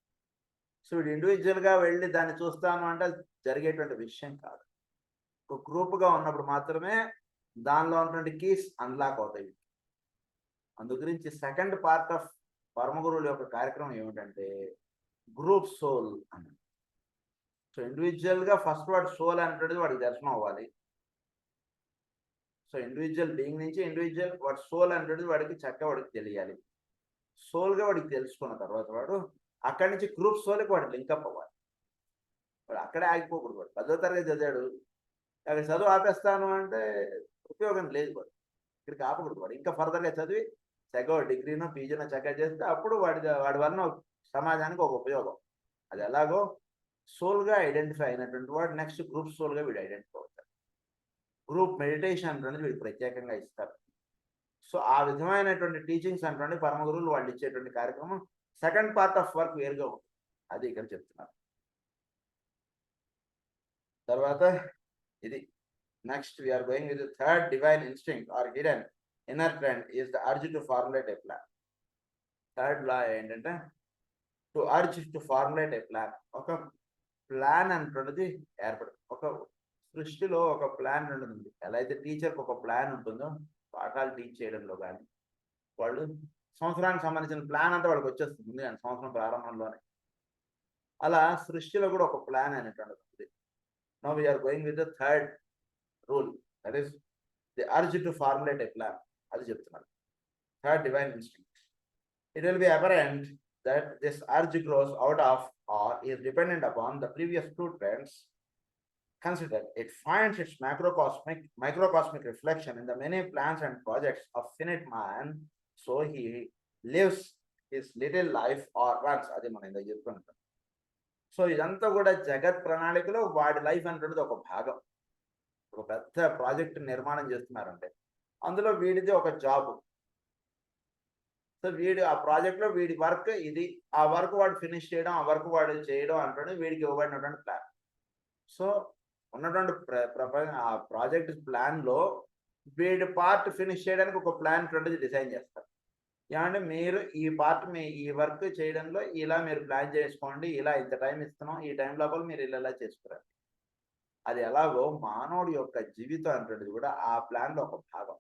సో వీడు ఇండివిజువల్గా వెళ్ళి దాన్ని చూస్తాను అంటే జరిగేటువంటి విషయం కాదు. ఒక గ్రూప్గా ఉన్నప్పుడు మాత్రమే దానిలో ఉన్నటువంటి కీస్ అన్లాక్ అవుతాయి. అందు గురించి సెకండ్ పార్ట్ ఆఫ్ పరమగురువుల యొక్క కార్యక్రమం ఏమిటంటే గ్రూప్ సోల్ అని. సో ఇండివిజువల్గా ఫస్ట్ వాడు సోల్ అంటున్నది వాడికి దర్శనం అవ్వాలి. సో ఇండివిజువల్ బీయింగ్ నుంచి ఇండివిజువల్ వాడు సోల్ అంటున్నది వాడికి చక్కగా వాడికి తెలియాలి. సోల్గా వాడికి తెలుసుకున్న తర్వాత వాడు అక్కడి నుంచి గ్రూప్ సోల్కి వాడు లింకప్ అవ్వాలి. వాడు అక్కడే ఆగిపోకూడదు. వాడు 10వ తరగతి చదివాడు, అక్కడ చదువు ఆపేస్తాను అంటే ఉపయోగం లేదు. వాడు ఇక్కడికి ఆపకూడదు. వాడు ఇంకా ఫర్దర్గా చదివి చక్కగా డిగ్రీనో పీజీనో చక్కగా చేస్తే అప్పుడు వాడి వలన సమాజానికి ఒక ఉపయోగం. అది ఎలాగో సోల్గా ఐడెంటిఫై అయినటువంటి వాడు నెక్స్ట్ గ్రూప్ సోల్గా వీడు ఐడెంటిఫై అవుతాడు. గ్రూప్ మెడిటేషన్ అనేది వీడు ప్రత్యేకంగా ఇస్తారు. సో ఆ విధమైనటువంటి టీచింగ్స్ అంటే పరమ గురువులు వాళ్ళు ఇచ్చేటువంటి కార్యక్రమం సెకండ్ పార్ట్ ఆఫ్ వర్క్ వేరుగా ఉంటుంది. అది ఇక్కడ చెప్తున్నారు. తర్వాత ఇది next we are going with third divine instinct or hidden inner trend is the urge to formulate a plan. Third law ఏంటంటే to urge to formulate a plan. ఒక ప్లాన్ అంటున్నది ఏర్పడు. ఒక సృష్టిలో ఒక ప్లాన్ ఉంటుంది. ఎలా అయితే టీచర్కి ఒక ప్లాన్ ఉంటుందో పాఠాలు టీచ్ చేయడంలో కానీ వాళ్ళు సంవత్సరానికి సంబంధించిన ప్లాన్ అంతా వాళ్ళకి వచ్చేస్తుంది కానీ సంవత్సరం ప్రారంభంలోనే. అలా సృష్టిలో కూడా ఒక ప్లాన్ అనేటువంటిది ఉంది. Now we are going with the third rule, that is the urge to formulate a plan. అది చెప్తున్నారు. Third divine instinct. It will be apparent that this urge grows out of or is dependent upon the previous two trends. Consider it finds its microcosmic reflection in the many plans and projects of finite man, so he lives his little life or runs. అది మనం ఇందాక చెప్పుకుంటాం. సో ఇదంతా కూడా జగత్ ప్రణాళికలో వాడి లైఫ్ అంటున్నది ఒక భాగం. ఒక పెద్ద ప్రాజెక్ట్ నిర్మాణం చేస్తున్నారంటే అందులో వీడిది ఒక జాబ్. సో వీడు ఆ ప్రాజెక్ట్లో వీడి వర్క్ ఇది, ఆ వర్క్ వాడు ఫినిష్ చేయడం, ఆ వర్క్ వాడు చేయడం అంటున్నది వీడికి ఇవ్వబడినటువంటి ప్లాన్. సో ఉన్నటువంటి ఆ ప్రాజెక్ట్ ప్లాన్లో వీడి పార్ట్ ఫినిష్ చేయడానికి ఒక ప్లాన్ అనేది డిజైన్ చేస్తారు. ఏమంటే మీరు ఈ పార్ట్ ఈ వర్క్ చేయడంలో ఇలా మీరు ప్లాన్ చేసుకోండి, ఇలా ఇంత టైం ఇస్తున్నాం, ఈ టైం లోపల మీరు ఇలా చేసుకురండి. అది ఎలాగో మానవుడి యొక్క జీవితం అనేది కూడా ఆ ప్లాన్లో ఒక భాగం.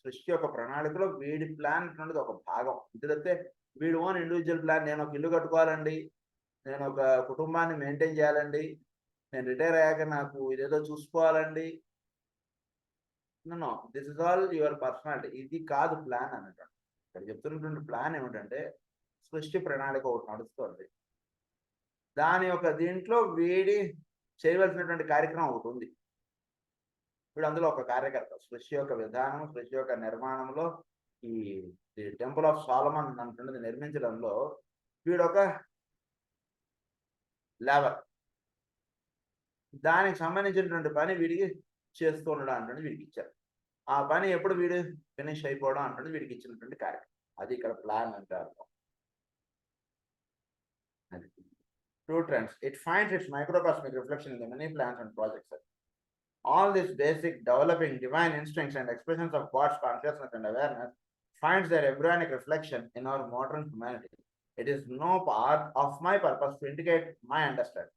సృష్టి యొక్క ప్రణాళికలో వీడి ప్లాన్ అనేది ఒక భాగం. ఎందుకంటే వీడు ఓన్ ఇండివిజువల్ ప్లాన్, నేను ఒక ఇల్లు కట్టుకోవాలండి, నేను ఒక కుటుంబాన్ని మెయింటైన్ చేయాలండి, నేను రిటైర్ అయ్యాక నాకు ఇదేదో చూసుకోవాలండి. No, this is all your personality. ఇది కాదు ప్లాన్ అన్నట్టు. ఇక్కడ చెప్తున్నటువంటి ప్లాన్ ఏమిటంటే సృష్టి ప్రణాళిక ఒకటి నడుస్తుంది. దాని యొక్క దీంట్లో వీడి చేయవలసినటువంటి కార్యక్రమం ఒకటి ఉంది. వీడు అందులో ఒక కార్యకర్త. సృష్టి యొక్క విధానం, సృష్టి యొక్క నిర్మాణంలో ఈ టెంపుల్ ఆఫ్ సాలమన్ అంటున్నది నిర్మించడంలో వీడొక లేబర్. దానికి సంబంధించినటువంటి పని వీడికి చేస్తూ ఉండడం అంటే వీడికి ఇచ్చారు. ఆ పని ఎప్పుడు వీడు ఫినిష్ అయిపోవడం అంటే వీడికి ఇచ్చినటువంటి కార్యక్రమం. అది ఇక్కడ ప్లాన్ అంటే అర్థం. Two trends. It finds its microcosmic reflection in the many plans and projects. All this basic developing divine instincts and expressions of God's consciousness and awareness finds their embryonic reflection in our modern humanity. It is no part of my purpose to indicate my understanding.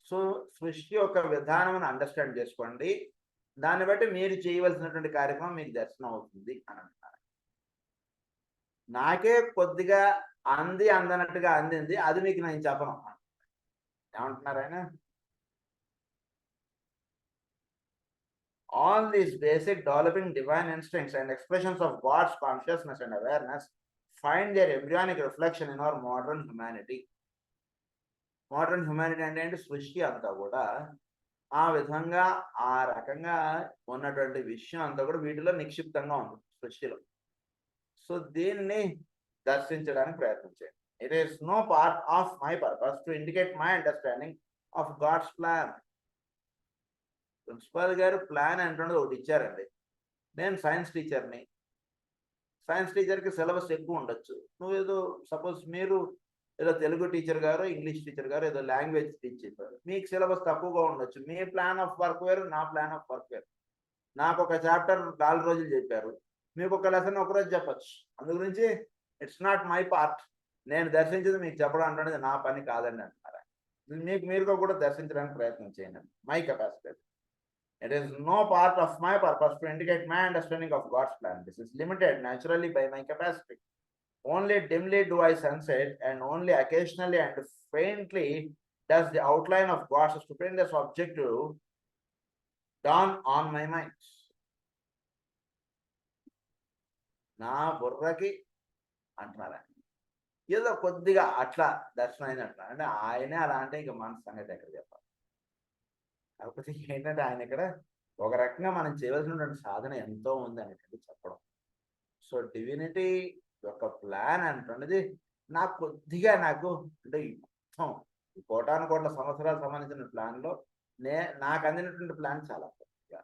So సృష్టి యొక్క విధానం అండర్స్టాండ్ చేసుకోండి, దాన్ని బట్టి మీరు చేయవలసినటువంటి కార్యక్రమం మీకు దర్శనం అవుతుంది అని అంటున్నారు. నాకే కొద్దిగా అందనట్టుగా అందింది, అది మీకు నేను చెప్పను ఏమంటున్నారు ఆయన. All these basic developing divine instincts and expressions of God's consciousness and awareness find their embryonic reflection in our modern humanity. Modern humanity అంటే సృష్టి అంతా కూడా ఆ విధంగా ఆ రకంగా ఉన్నటువంటి విషయం అంతా కూడా వీటిలో నిక్షిప్తంగా ఉంది సృష్టిలో. సో దీన్ని దర్శించడానికి ప్రయత్నం చేయండి. It is no part of my purpose to indicate my understanding of God's plan. Principal గారు ప్లాన్ అంటున్నది ఒకటి ఇచ్చారండి. నేను సైన్స్ టీచర్ని. సైన్స్ టీచర్కి సిలబస్ ఎక్కువ ఉండొచ్చు. నువ్వేదో సపోజ్ మీరు ఏదో తెలుగు టీచర్ గారు, ఇంగ్లీష్ టీచర్ గారు, ఏదో లాంగ్వేజ్ టీచ్ చేశారు. మీకు సిలబస్ తక్కువగా ఉండొచ్చు. మీ ప్లాన్ ఆఫ్ వర్క్ వేరు, నా ప్లాన్ ఆఫ్ వర్క్ వేరు. నాకు ఒక చాప్టర్ 4 రోజులు చెప్పారు. మీకు ఒక లెసన్ ఒకరోజు చెప్పచ్చు. అందు గురించి ఇట్స్ నాట్ మై పార్ట్. నేను దర్శించింది మీకు చెప్పడం అంటున్నది నా పని కాదండి అంటున్నారా. మీరు కూడా దర్శించడానికి ప్రయత్నం చేయండి. My capacity. It is no part of my purpose to indicate my understanding of God's plan. This is limited naturally by my capacity. Only dimly do I sense it, and only occasionally and faintly does the outline of God's stupendous objective dawn on my mind. నా బుర్రకి అంటున్నారా ఏదో కొద్దిగా అట్లా దర్శనం అయినట్లా అంటే ఆయనే అలా అంటే ఇక మన సంగతి ఎక్కడ చెప్పాలి. కాకపోతే ఏంటంటే ఆయన ఇక్కడ ఒక రకంగా మనం చేయవలసినటువంటి సాధన ఎంతో ఉంది అనేటువంటి చెప్పడం. సో డివినిటీ యొక్క ప్లాన్ అంటున్నది నాకు కొద్దిగా నాకు అంటే మొత్తం కోటాను కోట్ల సంవత్సరాలకు సంబంధించిన ప్లాన్లో నాకు అందినటువంటి ప్లాన్ చాలా కొద్దిగా.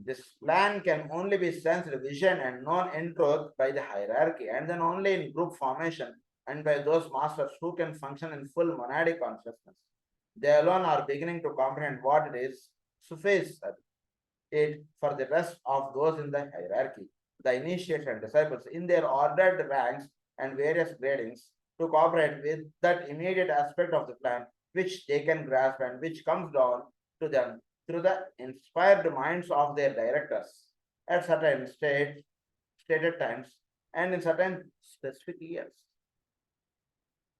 This plan can only be sensed, vision, and known in truth by the hierarchy, and then only in group formation, and by those masters who can function in full monadic consciousness. They alone are beginning to comprehend what it is. Suffice it for the rest of those in the hierarchy, the initiates and disciples, in their ordered ranks and various gradings, to cooperate with that immediate aspect of the plan which they can grasp and which comes down to them through the inspired minds of their directors at certain stated times and in certain specific years.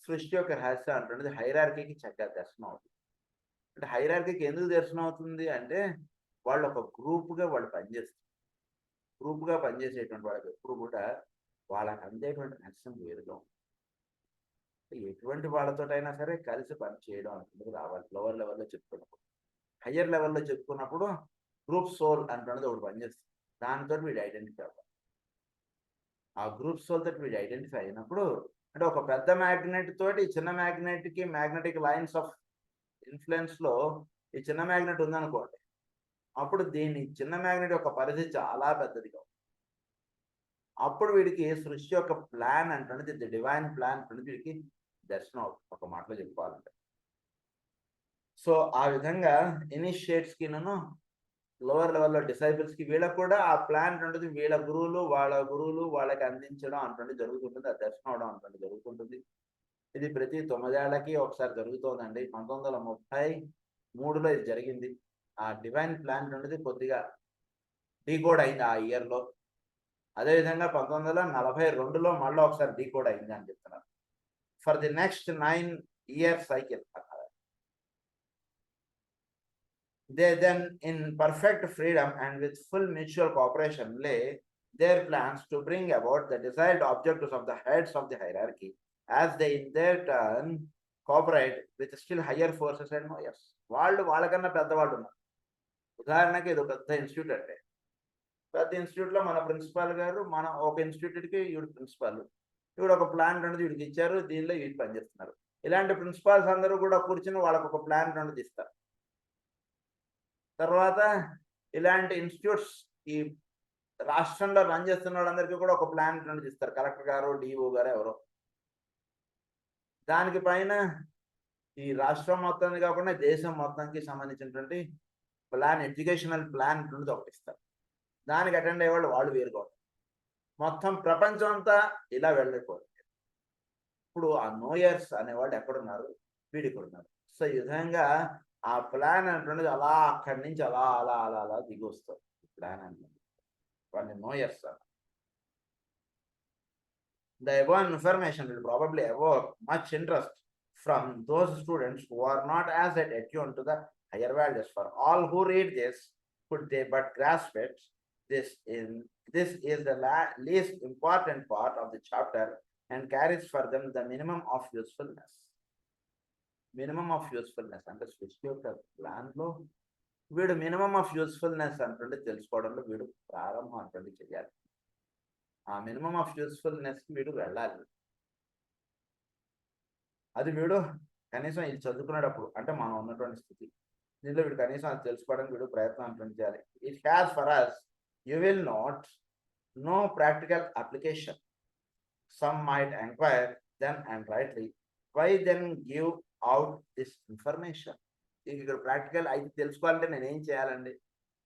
సృష్టి యొక్క రహస్యం అంటున్నది హైరార్కీకి చక్కగా దర్శనం అవుతుంది. అంటే హైరార్కీకి ఎందుకు దర్శనం అవుతుంది అంటే వాళ్ళు ఒక గ్రూప్గా వాళ్ళు పనిచేస్తారు. గ్రూప్గా పనిచేసేటువంటి వాళ్ళకి ఎప్పుడు కూడా వాళ్ళకి అందేటువంటి రహస్యం వేరుగా ఉంటుంది. ఎటువంటి వాళ్ళతోటైనా సరే కలిసి పని చేయడం అంటున్నది రావాలి. లోవర్ లెవెల్లో చెప్పుకున్నప్పుడు, హయ్యర్ లెవెల్లో చెప్పుకున్నప్పుడు గ్రూప్ సోల్ అంటున్నది ఒకటి పనిచేస్తుంది. దానితో వీడు ఐడెంటిఫై అవ్వాలి. ఆ గ్రూప్ సోల్ తోటి వీడు ఐడెంటిఫై అయినప్పుడు అంటే ఒక పెద్ద మ్యాగ్నెట్ తోటి చిన్న మ్యాగ్నెట్కి మ్యాగ్నెటిక్ లైన్స్ ఆఫ్ ఇన్ఫ్లుయెన్స్లో ఈ చిన్న మ్యాగ్నెట్ ఉందనుకోండి, అప్పుడు దీన్ని చిన్న మ్యాగ్నెట్ యొక్క పరిధి చాలా పెద్దదిగా ఉంది. అప్పుడు వీడికి సృష్టి యొక్క ప్లాన్ అంటున్నది ది డివైన్ ప్లాన్ అంటున్నది వీడికి దర్శనం అవుతుంది, ఒక మాటలో చెప్పుకోవాలంటే. సో ఆ విధంగా ఇనిషియేట్స్కి లోవర్ లెవెల్లో డిసైపుల్స్కి వీళ్ళకి కూడా ఆ ప్లాన్ ఉంటుంది. వీళ్ళ గురువులు వాళ్ళకి అందించడం అంటుంది జరుగుతుంటుంది. ఆ దర్శనం అవడం అంటుంది జరుగుతుంటుంది. ఇది ప్రతి 9 ఏళ్లకి ఒకసారి జరుగుతుందండి. 1933లో ఇది జరిగింది. ఆ డివైన్ ప్లాన్ అనేది కొద్దిగా డీకోడ్ అయింది ఆ ఇయర్లో. అదేవిధంగా 1942లో మళ్ళీ ఒకసారి డీకోడ్ అయింది అని చెప్తున్నారు. For the next 9 year cycle. They then, in perfect freedom and with full mutual cooperation, lay their plans to bring about the desired objectives of the heads of the hierarchy, as they in their turn cooperate with still higher forces and knowers. వాళ్ళకన్నా పెద్దవాళ్ళు ఉన్నారు. ఉదాహరణకి ఇది పెద్ద ఇన్స్టిట్యూట్ అంటే పెద్ద ఇన్స్టిట్యూట్లో మన ప్రిన్సిపాల్ గారు మన ఒక ఇన్స్టిట్యూట్కి ఈవిడ ప్రిన్సిపాల్, ఈవిడ ఒక ప్లాన్ అనేది వీడికి ఇచ్చారు, దీనిలో వీడు పనిచేస్తున్నారు. ఇలాంటి ప్రిన్సిపాల్స్ అందరూ కూడా కూర్చుని వాళ్ళకు ఒక ప్లాన్ అనేది ఇస్తారు. తర్వాత ఇలాంటి ఇన్స్టిట్యూట్స్ ఈ రాష్ట్రంలో రన్ చేస్తున్న వాళ్ళందరికీ కూడా ఒక ప్లాన్ అనేది ఇస్తారు. కలెక్టర్ గారు, డిఓ గారు ఎవరో. దానికి పైన ఈ రాష్ట్రం మొత్తానికి కాకుండా దేశం మొత్తానికి సంబంధించినటువంటి ప్లాన్, ఎడ్యుకేషనల్ ప్లాన్ అనేది ఒకటి ఇస్తారు. దానికి అటెండ్ అయ్యేవాళ్ళు వాళ్ళు వేరుగా ఉంటారు. మొత్తం ప్రపంచం అంతా ఇలా వెళ్ళిపోతుంది. ఇప్పుడు ఆ నోయర్స్ అనేవాళ్ళు ఎక్కడున్నారు, వీడి ఇక్కడ ఉన్నారు. సో ఈ విధంగా ఆ ప్లాన్ అంటున్నది అలా అక్కడి నుంచి అలా అలా అలా అలా దిగి వస్తుంది. ప్లాన్ అంటున్నది వాళ్ళని నోయర్స్. The above information will probably evoke much interest from those students who are not as yet attuned to the higher values. For all who read this, could they but grasp it, this is the least important part of the chapter and carries for them the minimum of usefulness. Minimum of usefulness అంటే సృష్టి యొక్క ప్లాన్లో వీడు మినిమం ఆఫ్ యూస్ఫుల్నెస్ అంటే తెలుసుకోవడంలో వీడు ప్రారంభం అంటే చేయాలి. ఆ మినిమం ఆఫ్ యూస్ఫుల్నెస్ వీడు వెళ్ళాలి. అది వీడు కనీసం ఇది చదువుకునేటప్పుడు అంటే మనం ఉన్నటువంటి స్థితి దీనిలో వీడు కనీసం అది తెలుసుకోవడానికి వీడు ప్రయత్నం అంటే చేయాలి. It has for us you will not no practical application. Some might enquire then and rightly why then give out this information. ఇక్కడ ప్రాక్టికల్ అయితే తెలుసుకోవాలంటే నేను ఏం చేయాలండి,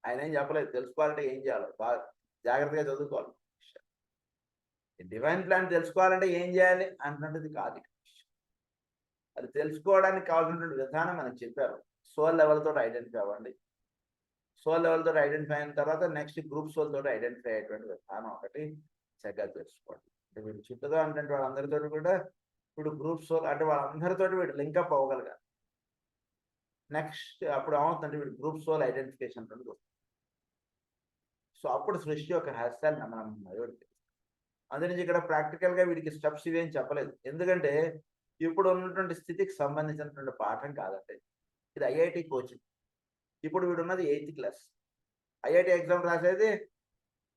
ఆయన ఏం చెప్పలేదు. తెలుసుకోవాలంటే ఏం చేయాలి, బాగా జాగ్రత్తగా చదువుకోవాలి. డివైన్ ప్లాన్ తెలుసుకోవాలంటే ఏం చేయాలి అంటున్నది కాదు. అది తెలుసుకోవడానికి కావాల్సినటువంటి విధానం మనకు చెప్పారు. సోల్ లెవెల్ తోటి ఐడెంటిఫై అవ్వండి. సోల్ లెవెల్ తోటి ఐడెంటిఫై అయిన తర్వాత నెక్స్ట్ గ్రూప్ సోల్ తోటి ఐడెంటిఫై అయ్యేటువంటి విధానం ఒకటి చక్కగా తెలుసుకోండి. అంటే వీడు చుట్టూగా అంటే వాళ్ళందరితో కూడా ఇప్పుడు గ్రూప్ సోల్ అంటే వాళ్ళందరితో వీడు లింకప్ అవ్వగలగాలి. నెక్స్ట్ అప్పుడు ఏమవుతుందంటే వీడు గ్రూప్ సోల్ ఐడెంటిఫికేషన్ అనేది వస్తుంది. సో అప్పుడు సృష్టి యొక్క రహస్యాన్ని మనం అందుకని ఇక్కడ ప్రాక్టికల్గా వీడికి స్టెప్స్ ఇవేం చెప్పలేదు. ఎందుకంటే ఇప్పుడు ఉన్నటువంటి స్థితికి సంబంధించినటువంటి పాఠం కాదంటే ఇది ఐఐటి కోచింగ్. ఇప్పుడు వీడు ఉన్నది 8th క్లాస్. ఐఐటి ఎగ్జామ్ రాసేది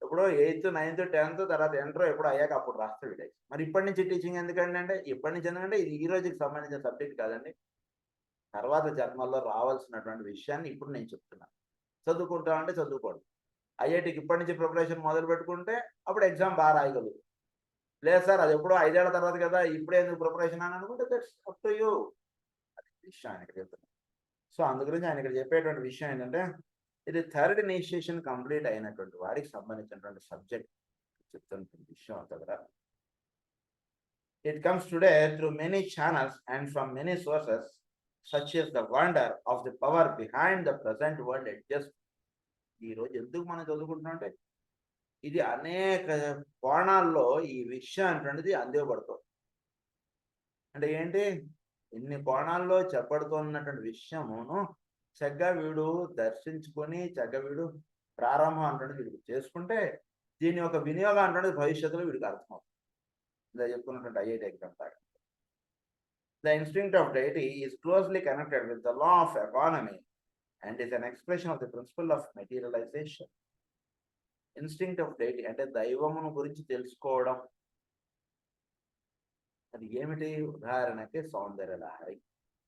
ఇప్పుడు 8th, 9th, 10th తర్వాత ఇంటర్ ఎప్పుడు అయ్యాక అప్పుడు రాస్తే వీడే. మరి ఇప్పటి నుంచి టీచింగ్ ఎందుకండి అంటే ఇప్పటి నుంచి ఎందుకంటే ఇది ఈ రోజుకి సంబంధించిన సబ్జెక్ట్ కాదండి, తర్వాత జన్మల్లో రావాల్సినటువంటి విషయాన్ని ఇప్పుడు నేను చెప్తున్నాను. చదువుకుంటామంటే చదువుకోండి. ఐఐటికి ఇప్పటి నుంచి ప్రిపరేషన్ మొదలు పెట్టుకుంటే అప్పుడు ఎగ్జామ్ బాగా రాయగలరు. లేదు సార్ అది ఎప్పుడో 5 ఏళ్ల తర్వాత కదా ఇప్పుడే ఎందుకు ప్రిపరేషన్ అని అనుకుంటే దట్స్ అప్ టు యూ. అది విషయం ఆయన ఇక్కడ చెప్తున్నాను. సో అందు గురించి ఆయన ఇక్కడ చెప్పేటువంటి విషయం ఏంటంటే ఇది థర్డ్ ఇనిషియేషన్ కంప్లీట్ అయినటువంటి వారికి సంబంధించినటువంటి సబ్జెక్ట్ చెప్తున్నటువంటి విషయం అంతా కూడా. It comes today through many channels and from many sources such as the wonder of the power behind the present world adjust. ఈ రోజు ఎందుకు మనం చదువుకుంటున్నాం అంటే ఇది అనేక కోణాల్లో ఈ విషయం అనేటువంటిది అందివ్వబడుతుంది. అంటే ఏంటి, ఇన్ని కోణాల్లో చెప్పబడుతున్నటువంటి విషయమును చక్కగా వీడు దర్శించుకొని చక్కగా వీడు ప్రారంభం అంటే వీడు చేసుకుంటే దీని యొక్క వినియోగం అంటే భవిష్యత్తులో వీడికి అర్థమవుతుంది. ఇలా చెప్పుకున్నటువంటి ఐఐటి ఎగ్జామ్ దాకా the instinct of deity is closely connected with the law of economy and is an expression of the principle of materialization. Instinct of deity అంటే దైవమును గురించి తెలుసుకోవడం. అది ఏమిటి, ఉదాహరణకి సౌందర్య లహరి.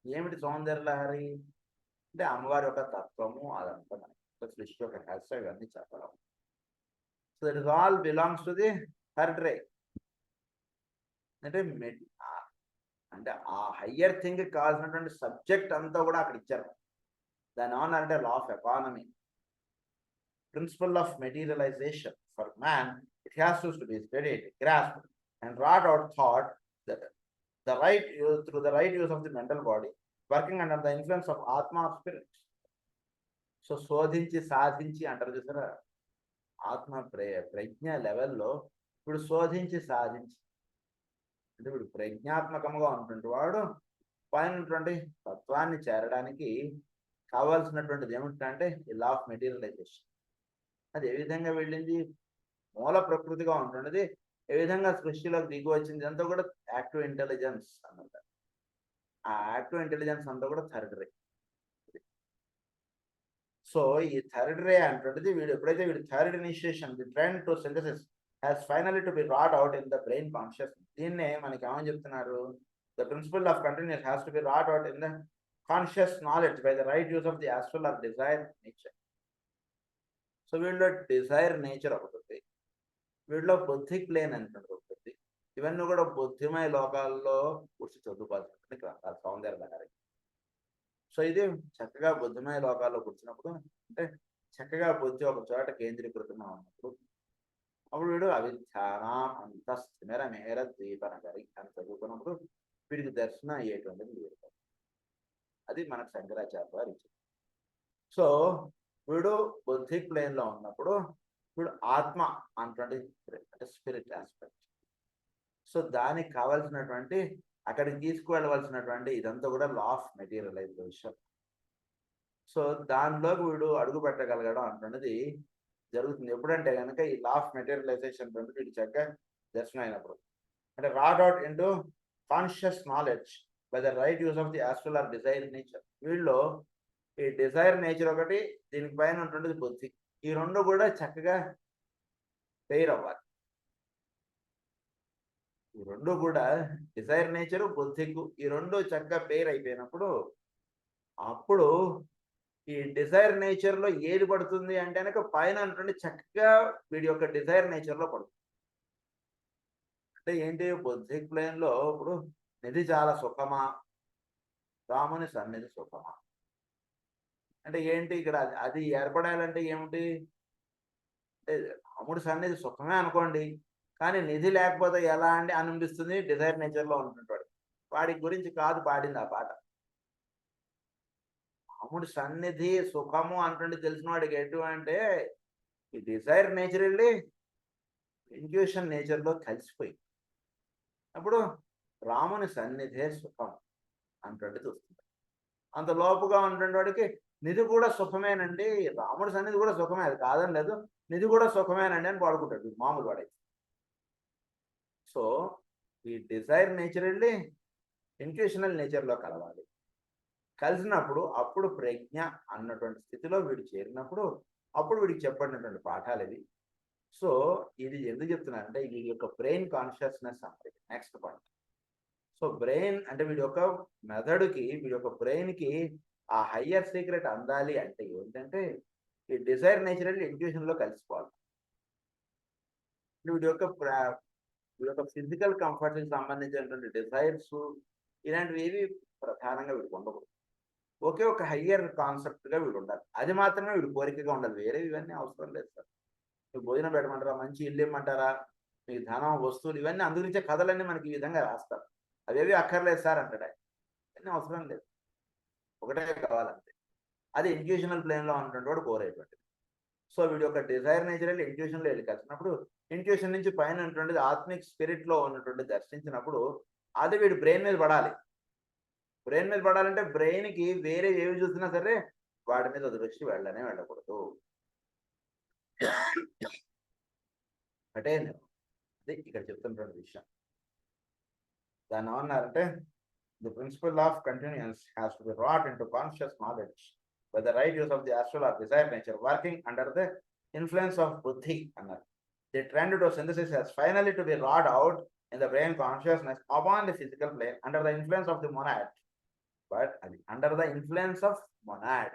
ఏమిటి సౌందర్య లహరి అంటే అమ్మవారి యొక్క తత్వము, అదంతా మనకి సృష్టి యొక్క రహస్యం ఇవన్నీ చెప్పడం. So that is all belongs to the third రే. అంటే ఆ హయ్యర్ థింగ్ కావాల్సినటువంటి సబ్జెక్ట్ అంతా కూడా అక్కడ ఇచ్చారు. దాని ఏమన్నారంటే law of economy, principle of materialization for man. It has to be studied, grasped and wrought out thought the right use through the right use of the mental body working under the influence of atma or spirit. So శోధించి సాధించి అంటారు చూసారా, ఆత్మ ప్రజ్ఞ లెవెల్లో ఇప్పుడు శోధించి సాధించి అంటే ఇప్పుడు ప్రజ్ఞాత్మకంగా ఉన్నటువంటి వాడు పైనటువంటి తత్వాన్ని చేరడానికి కావాల్సినటువంటిది ఏమిటంటే ఈ లా ఆఫ్ మెటీరియలైజేషన్. అది ఏ విధంగా వెళ్ళింది, మూల ప్రకృతిగా ఉంటున్నది ఏ విధంగా సృష్టిలోకి దిగి వచ్చింది అంతా కూడా యాక్టివ్ ఇంటెలిజెన్స్ అన్నమాట. ఆ యాక్టివ్ ఇంటెలిజెన్స్ అంతా కూడా థర్డ్ రే. సో ఈ థర్డ్ రే అంటుంటది వీడు ఎప్పుడైతే వీడు third initiation the trend to synthesis has finally to be wrought out in the brain conscious. దీన్నే మనకి ఏమని చెప్తున్నారు, the principle of continuous has to be wrought out in the conscious knowledge by the right use of the astral or desire nature. So వీళ్ళలో డిజైర్ నేచర్ ఒకటి ఉంది, వీళ్ళలో బుద్ధి ప్లేన్ అంటుంది ఒకటి. ఇవన్నీ కూడా బుద్ధిమయ లోకాల్లో కూర్చి చదువుకోవాల్సినటువంటి గ్రంథాలు సౌందర్య లహరి. సో ఇది చక్కగా బుద్ధిమయ లోకాల్లో కూర్చున్నప్పుడు అంటే చక్కగా బుద్ధి ఒక చోట కేంద్రీకృతంగా ఉన్నప్పుడు అప్పుడు వీడు అవిధ్యాన అంత స్థిర మేర ద్వీప నగరి అని చదువుకున్నప్పుడు వీడికి దర్శనం అయ్యేటువంటిది వీడు. అది మనకు శంకరాచార్య వారు ఇచ్చింది. సో వీడు బుద్ధి ప్లేన్ లో ఉన్నప్పుడు వీడు ఆత్మ అంటే స్పిరిట్ ఆస్పెక్ట్. సో దానికి కావాల్సినటువంటి అక్కడికి తీసుకువెళ్ళవలసినటువంటి ఇదంతా కూడా లా ఆఫ్ మెటీరియలైజేషన్. సో దానిలోకి వీడు అడుగు పెట్టగలగడం అంటున్నది జరుగుతుంది ఎప్పుడంటే కనుక ఈ లా ఆఫ్ మెటీరియలైజేషన్ వీడు చక్కగా దర్శనం అయినప్పుడు. అంటే wrought out into conscious knowledge by the right use of the astral or desire nature. వీళ్ళలో ఈ డిజైర్ నేచర్ ఒకటి, దీనికి పైన ఉంటుండేది బుద్ధి. ఈ రెండు కూడా చక్కగా పెయిర్ అవ్వాలి. ఈ రెండు కూడా డిజైర్ నేచరు, బుద్ధికు ఈ రెండు చక్కగా పెయిర్ అయిపోయినప్పుడు అప్పుడు ఈ డిజైర్ నేచర్ లో ఏది పడుతుంది అంటే కనుక పైన అంటుండే చక్కగా వీడి యొక్క డిజైర్ నేచర్ లో పడుతుంది. అంటే ఏంటి, బుద్ధిక్ ప్లేన్ లో ఇప్పుడు నిధి చాలా సుఖమా, రాముని సన్నిధి సుఖమా అంటే ఏంటి, ఇక్కడ అది ఏర్పడాలంటే ఏమిటి అంటే రాముడి సన్నిధి సుఖమే అనుకోండి, కానీ నిధి లేకపోతే ఎలా అండి అనిపిస్తుంది డిజైర్ నేచర్ లో ఉంటుంటాడు. వాడి గురించి కాదు పాడింది ఆ పాట. రాముడి సన్నిధి సుఖము అంటుండే తెలిసిన వాడికి ఎటు అంటే ఈ డిజైర్ నేచర్ వెళ్ళి ఇంట్యూషన్ నేచర్ లో కలిసిపోయి అప్పుడు రాముని సన్నిధే సుఖం అంటుండే చూస్తుంది. అంత లోపుగా ఉంటుండే వాడికి నిధి కూడా సుఖమేనండి, రాముడి సన్నిధి కూడా సుఖమే, అది కాదని లేదు, నిధి కూడా సుఖమేనండి అని పాడుకుంటాడు మామూలు వాడైతే. సో ఈ డిజైర్ నేచర్ వెళ్ళి ఇంట్యూషనల్ నేచర్లో కలవాలి. కలిసినప్పుడు అప్పుడు ప్రజ్ఞ అన్నటువంటి స్థితిలో వీడు చేరినప్పుడు అప్పుడు వీడికి చెప్పబడినటువంటి పాఠాలు ఇవి. సో ఇది ఎందుకు చెప్తున్నా అంటే వీడి యొక్క బ్రెయిన్ కాన్షియస్నెస్ అంటే నెక్స్ట్ పాయింట్. సో బ్రెయిన్ అంటే వీడి యొక్క మెథడ్కి, వీడి యొక్క బ్రెయిన్కి ఆ హయ్యర్ సీక్రెట్ అందాలి అంటే ఏంటంటే ఈ డిజైర్ నేచురల్ ఇంట్యూషన్లో కలిసిపోవాలి. వీడి యొక్క ఫిజికల్ కంఫర్ట్కి సంబంధించినటువంటి డిజైర్స్ ఇలాంటివి ఏవి ప్రధానంగా వీడికి ఉండకూడదు. ఒకే ఒక హయ్యర్ కాన్సెప్ట్గా వీడు ఉండాలి. అది మాత్రమే వీడి కోరికగా ఉండాలి. వేరే ఇవన్నీ అవసరం లేదు సార్. మీకు భోజనం పెట్టమంటారా, మంచి ఇల్లు ఇమ్మంటారా, మీకు ధనం వస్తువులు ఇవన్నీ అందుగురించే కథలన్నీ మనకి ఈ విధంగా రాస్తారు. అవేవి అక్కర్లేదు సార్ అంటాడు. ఇవన్నీ అవసరం లేదు, ఒకటే కావాలంతే. అది ఇంట్యూషనల్ ప్లేన్లో ఉన్నటువంటి వాడు కోరేటువంటిది. సో వీడి యొక్క డిజైర్ నేచురల్ ఇంట్యూషన్లో వెళ్ళి కలిసినప్పుడు ఇంట్యూషన్ నుంచి పైన ఉన్నటువంటిది ఆత్మిక్ స్పిరిట్లో ఉన్నటువంటి దర్శించినప్పుడు అది వీడి బ్రెయిన్ మీద పడాలి. బ్రెయిన్ మీద పడాలంటే బ్రెయిన్కి వేరే ఏవి చూసినా సరే వాడి మీద దృష్టి వెళ్ళనే వెళ్ళకూడదు. అంటే అది ఇక్కడ చెప్తున్నటువంటి విషయం. దాన్ని ఏమన్నారంటే the principle of continuance has to be wrought into conscious knowledge by the right use of the astral or desire nature working under the influence of buddhi అన్నారు. The trend to synthesis has finally to be wrought out in the brain consciousness upon the physical plane under the influence of the monad. But under the influence of monad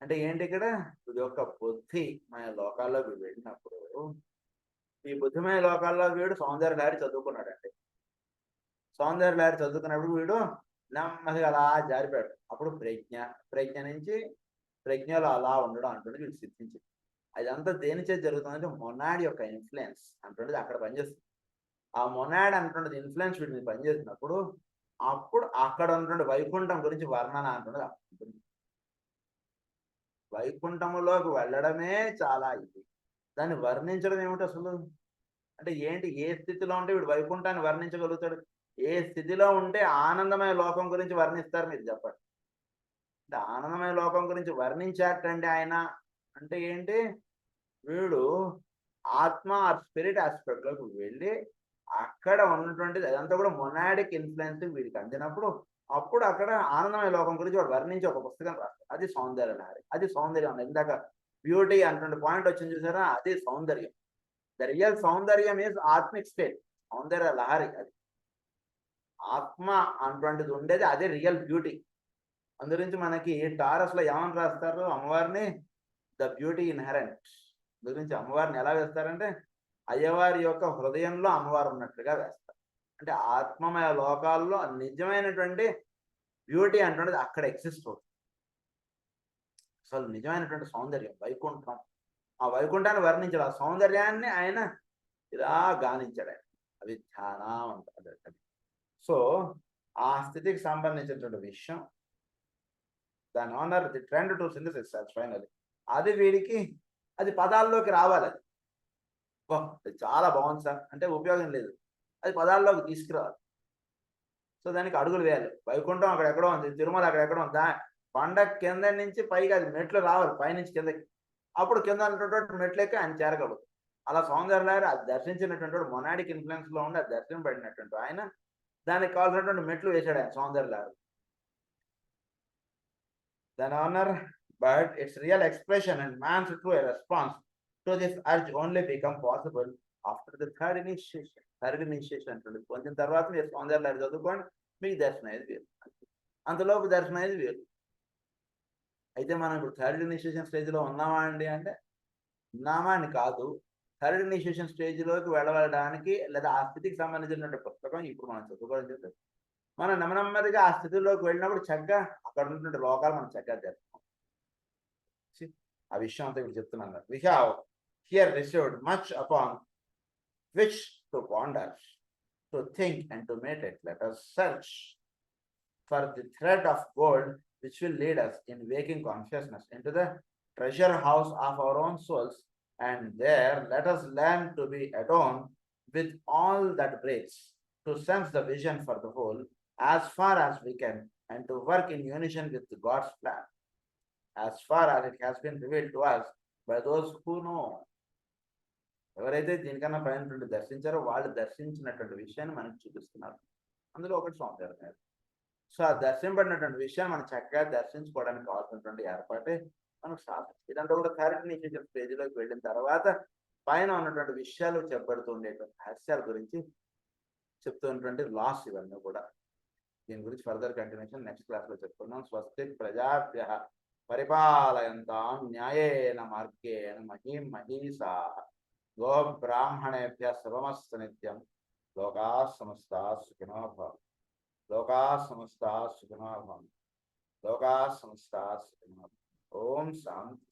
అంటే ఏంటి, ఇక్కడ ఇది యొక్క బుద్ధిమయ లోకాల్లో వీడు వెళ్ళినప్పుడు ఈ బుద్ధిమయ లోకాల్లో వీడు సౌందర్య లారి చదువుకున్నాడండి. సౌందర్య లారి చదువుకున్నప్పుడు వీడు నెమ్మదిగా అలా జారిపోయాడు. అప్పుడు ప్రజ్ఞ నుంచి ప్రజ్ఞలో అలా ఉండడం అంటుండే వీడు సిద్ధించింది. అదంతా దేని చేతి జరుగుతుందంటే మొనాడ్ యొక్క ఇన్ఫ్లుయెన్స్ అంటుండేది అక్కడ పనిచేస్తుంది. ఆ మొనాడ్ అంటుండేది ఇన్ఫ్లుయెన్స్ వీటి మీద పనిచేసినప్పుడు అప్పుడు అక్కడ ఉన్నటువంటి వైకుంఠం గురించి వర్ణన అంటుండేది ఉంటుంది. వైకుంఠములోకి వెళ్ళడమే చాలా ఇది, దాన్ని వర్ణించడం ఏమిటి అసలు అంటే ఏంటి, ఏ స్థితిలో ఉంటే వీడు వైకుంఠాన్ని వర్ణించగలుగుతాడు, ఏ స్థితిలో ఉంటే ఆనందమయ లోకం గురించి వర్ణిస్తారు మీరు చెప్పండి. అంటే ఆనందమయ లోకం గురించి వర్ణించాటండి ఆయన అంటే ఏంటి, వీడు ఆత్మ ఆర్ స్పిరిట్ ఆస్పెక్ట్లోకి వెళ్ళి అక్కడ ఉన్నటువంటిది అదంతా కూడా మొనాడిక్ ఇన్ఫ్లుయెన్స్ వీడికి అందినప్పుడు అప్పుడు అక్కడ ఆనందమయ లోకం గురించి వాడు వర్ణించి ఒక పుస్తకం రాస్తాడు. అది సౌందర్య లహరి, అది సౌందర్యం. ఇందాక బ్యూటీ అన్నటువంటి పాయింట్ వచ్చింది చూసారా, అది సౌందర్యం. ద రియల్ సౌందర్యం ఈజ్ ఆత్మిక్ స్టేట్, సౌందర్య లహరి. అది ఆత్మ అటువంటిది ఉండేది, అదే రియల్ బ్యూటీ. అందుగురించి మనకి టారస్ లో ఏమని రాస్తారు అమ్మవారిని, ద బ్యూటీ ఇన్హెరెంట్. గురించి అమ్మవారిని ఎలా వేస్తారంటే అయ్యవారి యొక్క హృదయంలో అమ్మవారు ఉన్నట్లుగా వేస్తారు. అంటే ఆత్మమయ లోకాల్లో నిజమైనటువంటి బ్యూటీ అంటున్నది అక్కడ ఎగ్జిస్ట్ అవుతుంది. అసలు నిజమైనటువంటి సౌందర్యం వైకుంఠం, ఆ వైకుంఠాన్ని వర్ణించాడు, ఆ సౌందర్యాన్ని ఆయన ఇలా గానించాడు. అవి ధ్యానం. సో ఆ స్థితికి సంబంధించినటువంటి విషయం దాని owner the trend to synthesis finally అది వీడికి అది పదాల్లోకి రావాలి. అది చాలా బాగుంది సార్ అంటే ఉపయోగం లేదు, అది పదాల్లోకి తీసుకురావాలి. సో దానికి అడుగులు వేయాలి. వైకుంఠం అక్కడ ఎక్కడో ఉంది, తిరుమల అక్కడ ఎక్కడో ఉంది, కొండ కింద నుంచి పైకి అది మెట్లు రావాలి, పైనుంచి కిందకి, అప్పుడు కింద ఉన్నటువంటి మెట్లకి ఆయన చేరగలుగుతాడు. అలా సౌందర్య లహరి అది దర్శించినటువంటి మొనాడిక్ ఇన్ఫ్లుయెన్స్ లో ఉండి అది దర్శింపబడినటువంటి ఆయన దానికి కావాల్సినటువంటి మెట్లు వేసాడు ఆయన సౌందర్యలారు. దాని honour, but its real expression and man's true response to this urge only become possible after the third initiation. Third initiation అంటుంది. కొంచెం తర్వాత మీరు సౌందర్యలారు చదువుకోండి, మీకు దర్శనం అయ్యేది వేరు. అంతలోపు దర్శనం అయ్యేది వేరు. అయితే మనం ఇప్పుడు థర్డ్ ఇనిషియేషన్ స్టేజ్లో ఉన్నామా అండి అంటే, ఉన్నామా అని కాదు. థర్డ్ ఇనిషియేషన్ స్టేజ్లోకి వెళ్ళడానికి లేదా ఆ స్థితికి సంబంధించినటువంటి పుస్తకం ఇప్పుడు మనం చదువుకోవడం జరుగుతుంది. మనం నెమ్మదిగా ఆ స్థితిలోకి వెళ్ళినప్పుడు చక్కగా అక్కడ ఉన్నటువంటి లోకాలు మనం చక్కగా చేస్తాం. ఆ విషయం అంతా ఇప్పుడు చెప్తున్నాను. We have here received much upon which to ponder, to think and to meditate. Let us search for the thread of gold which will lead us in waking consciousness into the treasure house of our own souls, and there let us learn to be adorned with all that breaks, to sense the vision for the whole as far as we can, and to work in unison with God's plan as far as it has been revealed to us by those who know. ఎవరైతే దీనికన్నా పైన దర్శించారో వాళ్ళు దర్శించినటువంటి విషయాన్ని మనకు చూపిస్తున్నారు. అందులో ఒకటి సౌందర్యం. సో ఆ దర్శింపడినటువంటి విషయాన్ని మనం చక్కగా దర్శించుకోవడానికి కావాల్సినటువంటి ఏర్పాటే మనకు సాధన. ఇదంతా కూడా థర్డ్ ఇనిషియేషన్ స్టేజ్లోకి వెళ్ళిన తర్వాత పైన ఉన్నటువంటి విషయాలు చెప్పబడుతూ ఉండేటువంటి రహస్యాల గురించి చెప్తున్నటువంటి లాస్ ఇవన్నీ కూడా. దీని గురించి ఫర్దర్ కంటిన్యూషన్ నెక్స్ట్ క్లాస్లో చెప్పుకుందాం. స్వస్తి ప్రజాభ్యః పరిపాలయంతాం న్యాయేన మార్గేణ మహీం మహీషాః గో బ్రాహ్మణేభ్యః శుభమస్తు నిత్యం. లోకాః సమస్తాః సుఖినో భవంతు. లోకాః సమస్తాః సుఖినో భవంతు. లోకాః సమస్తాః సుఖినో భవంతు. ఓం శాంతి.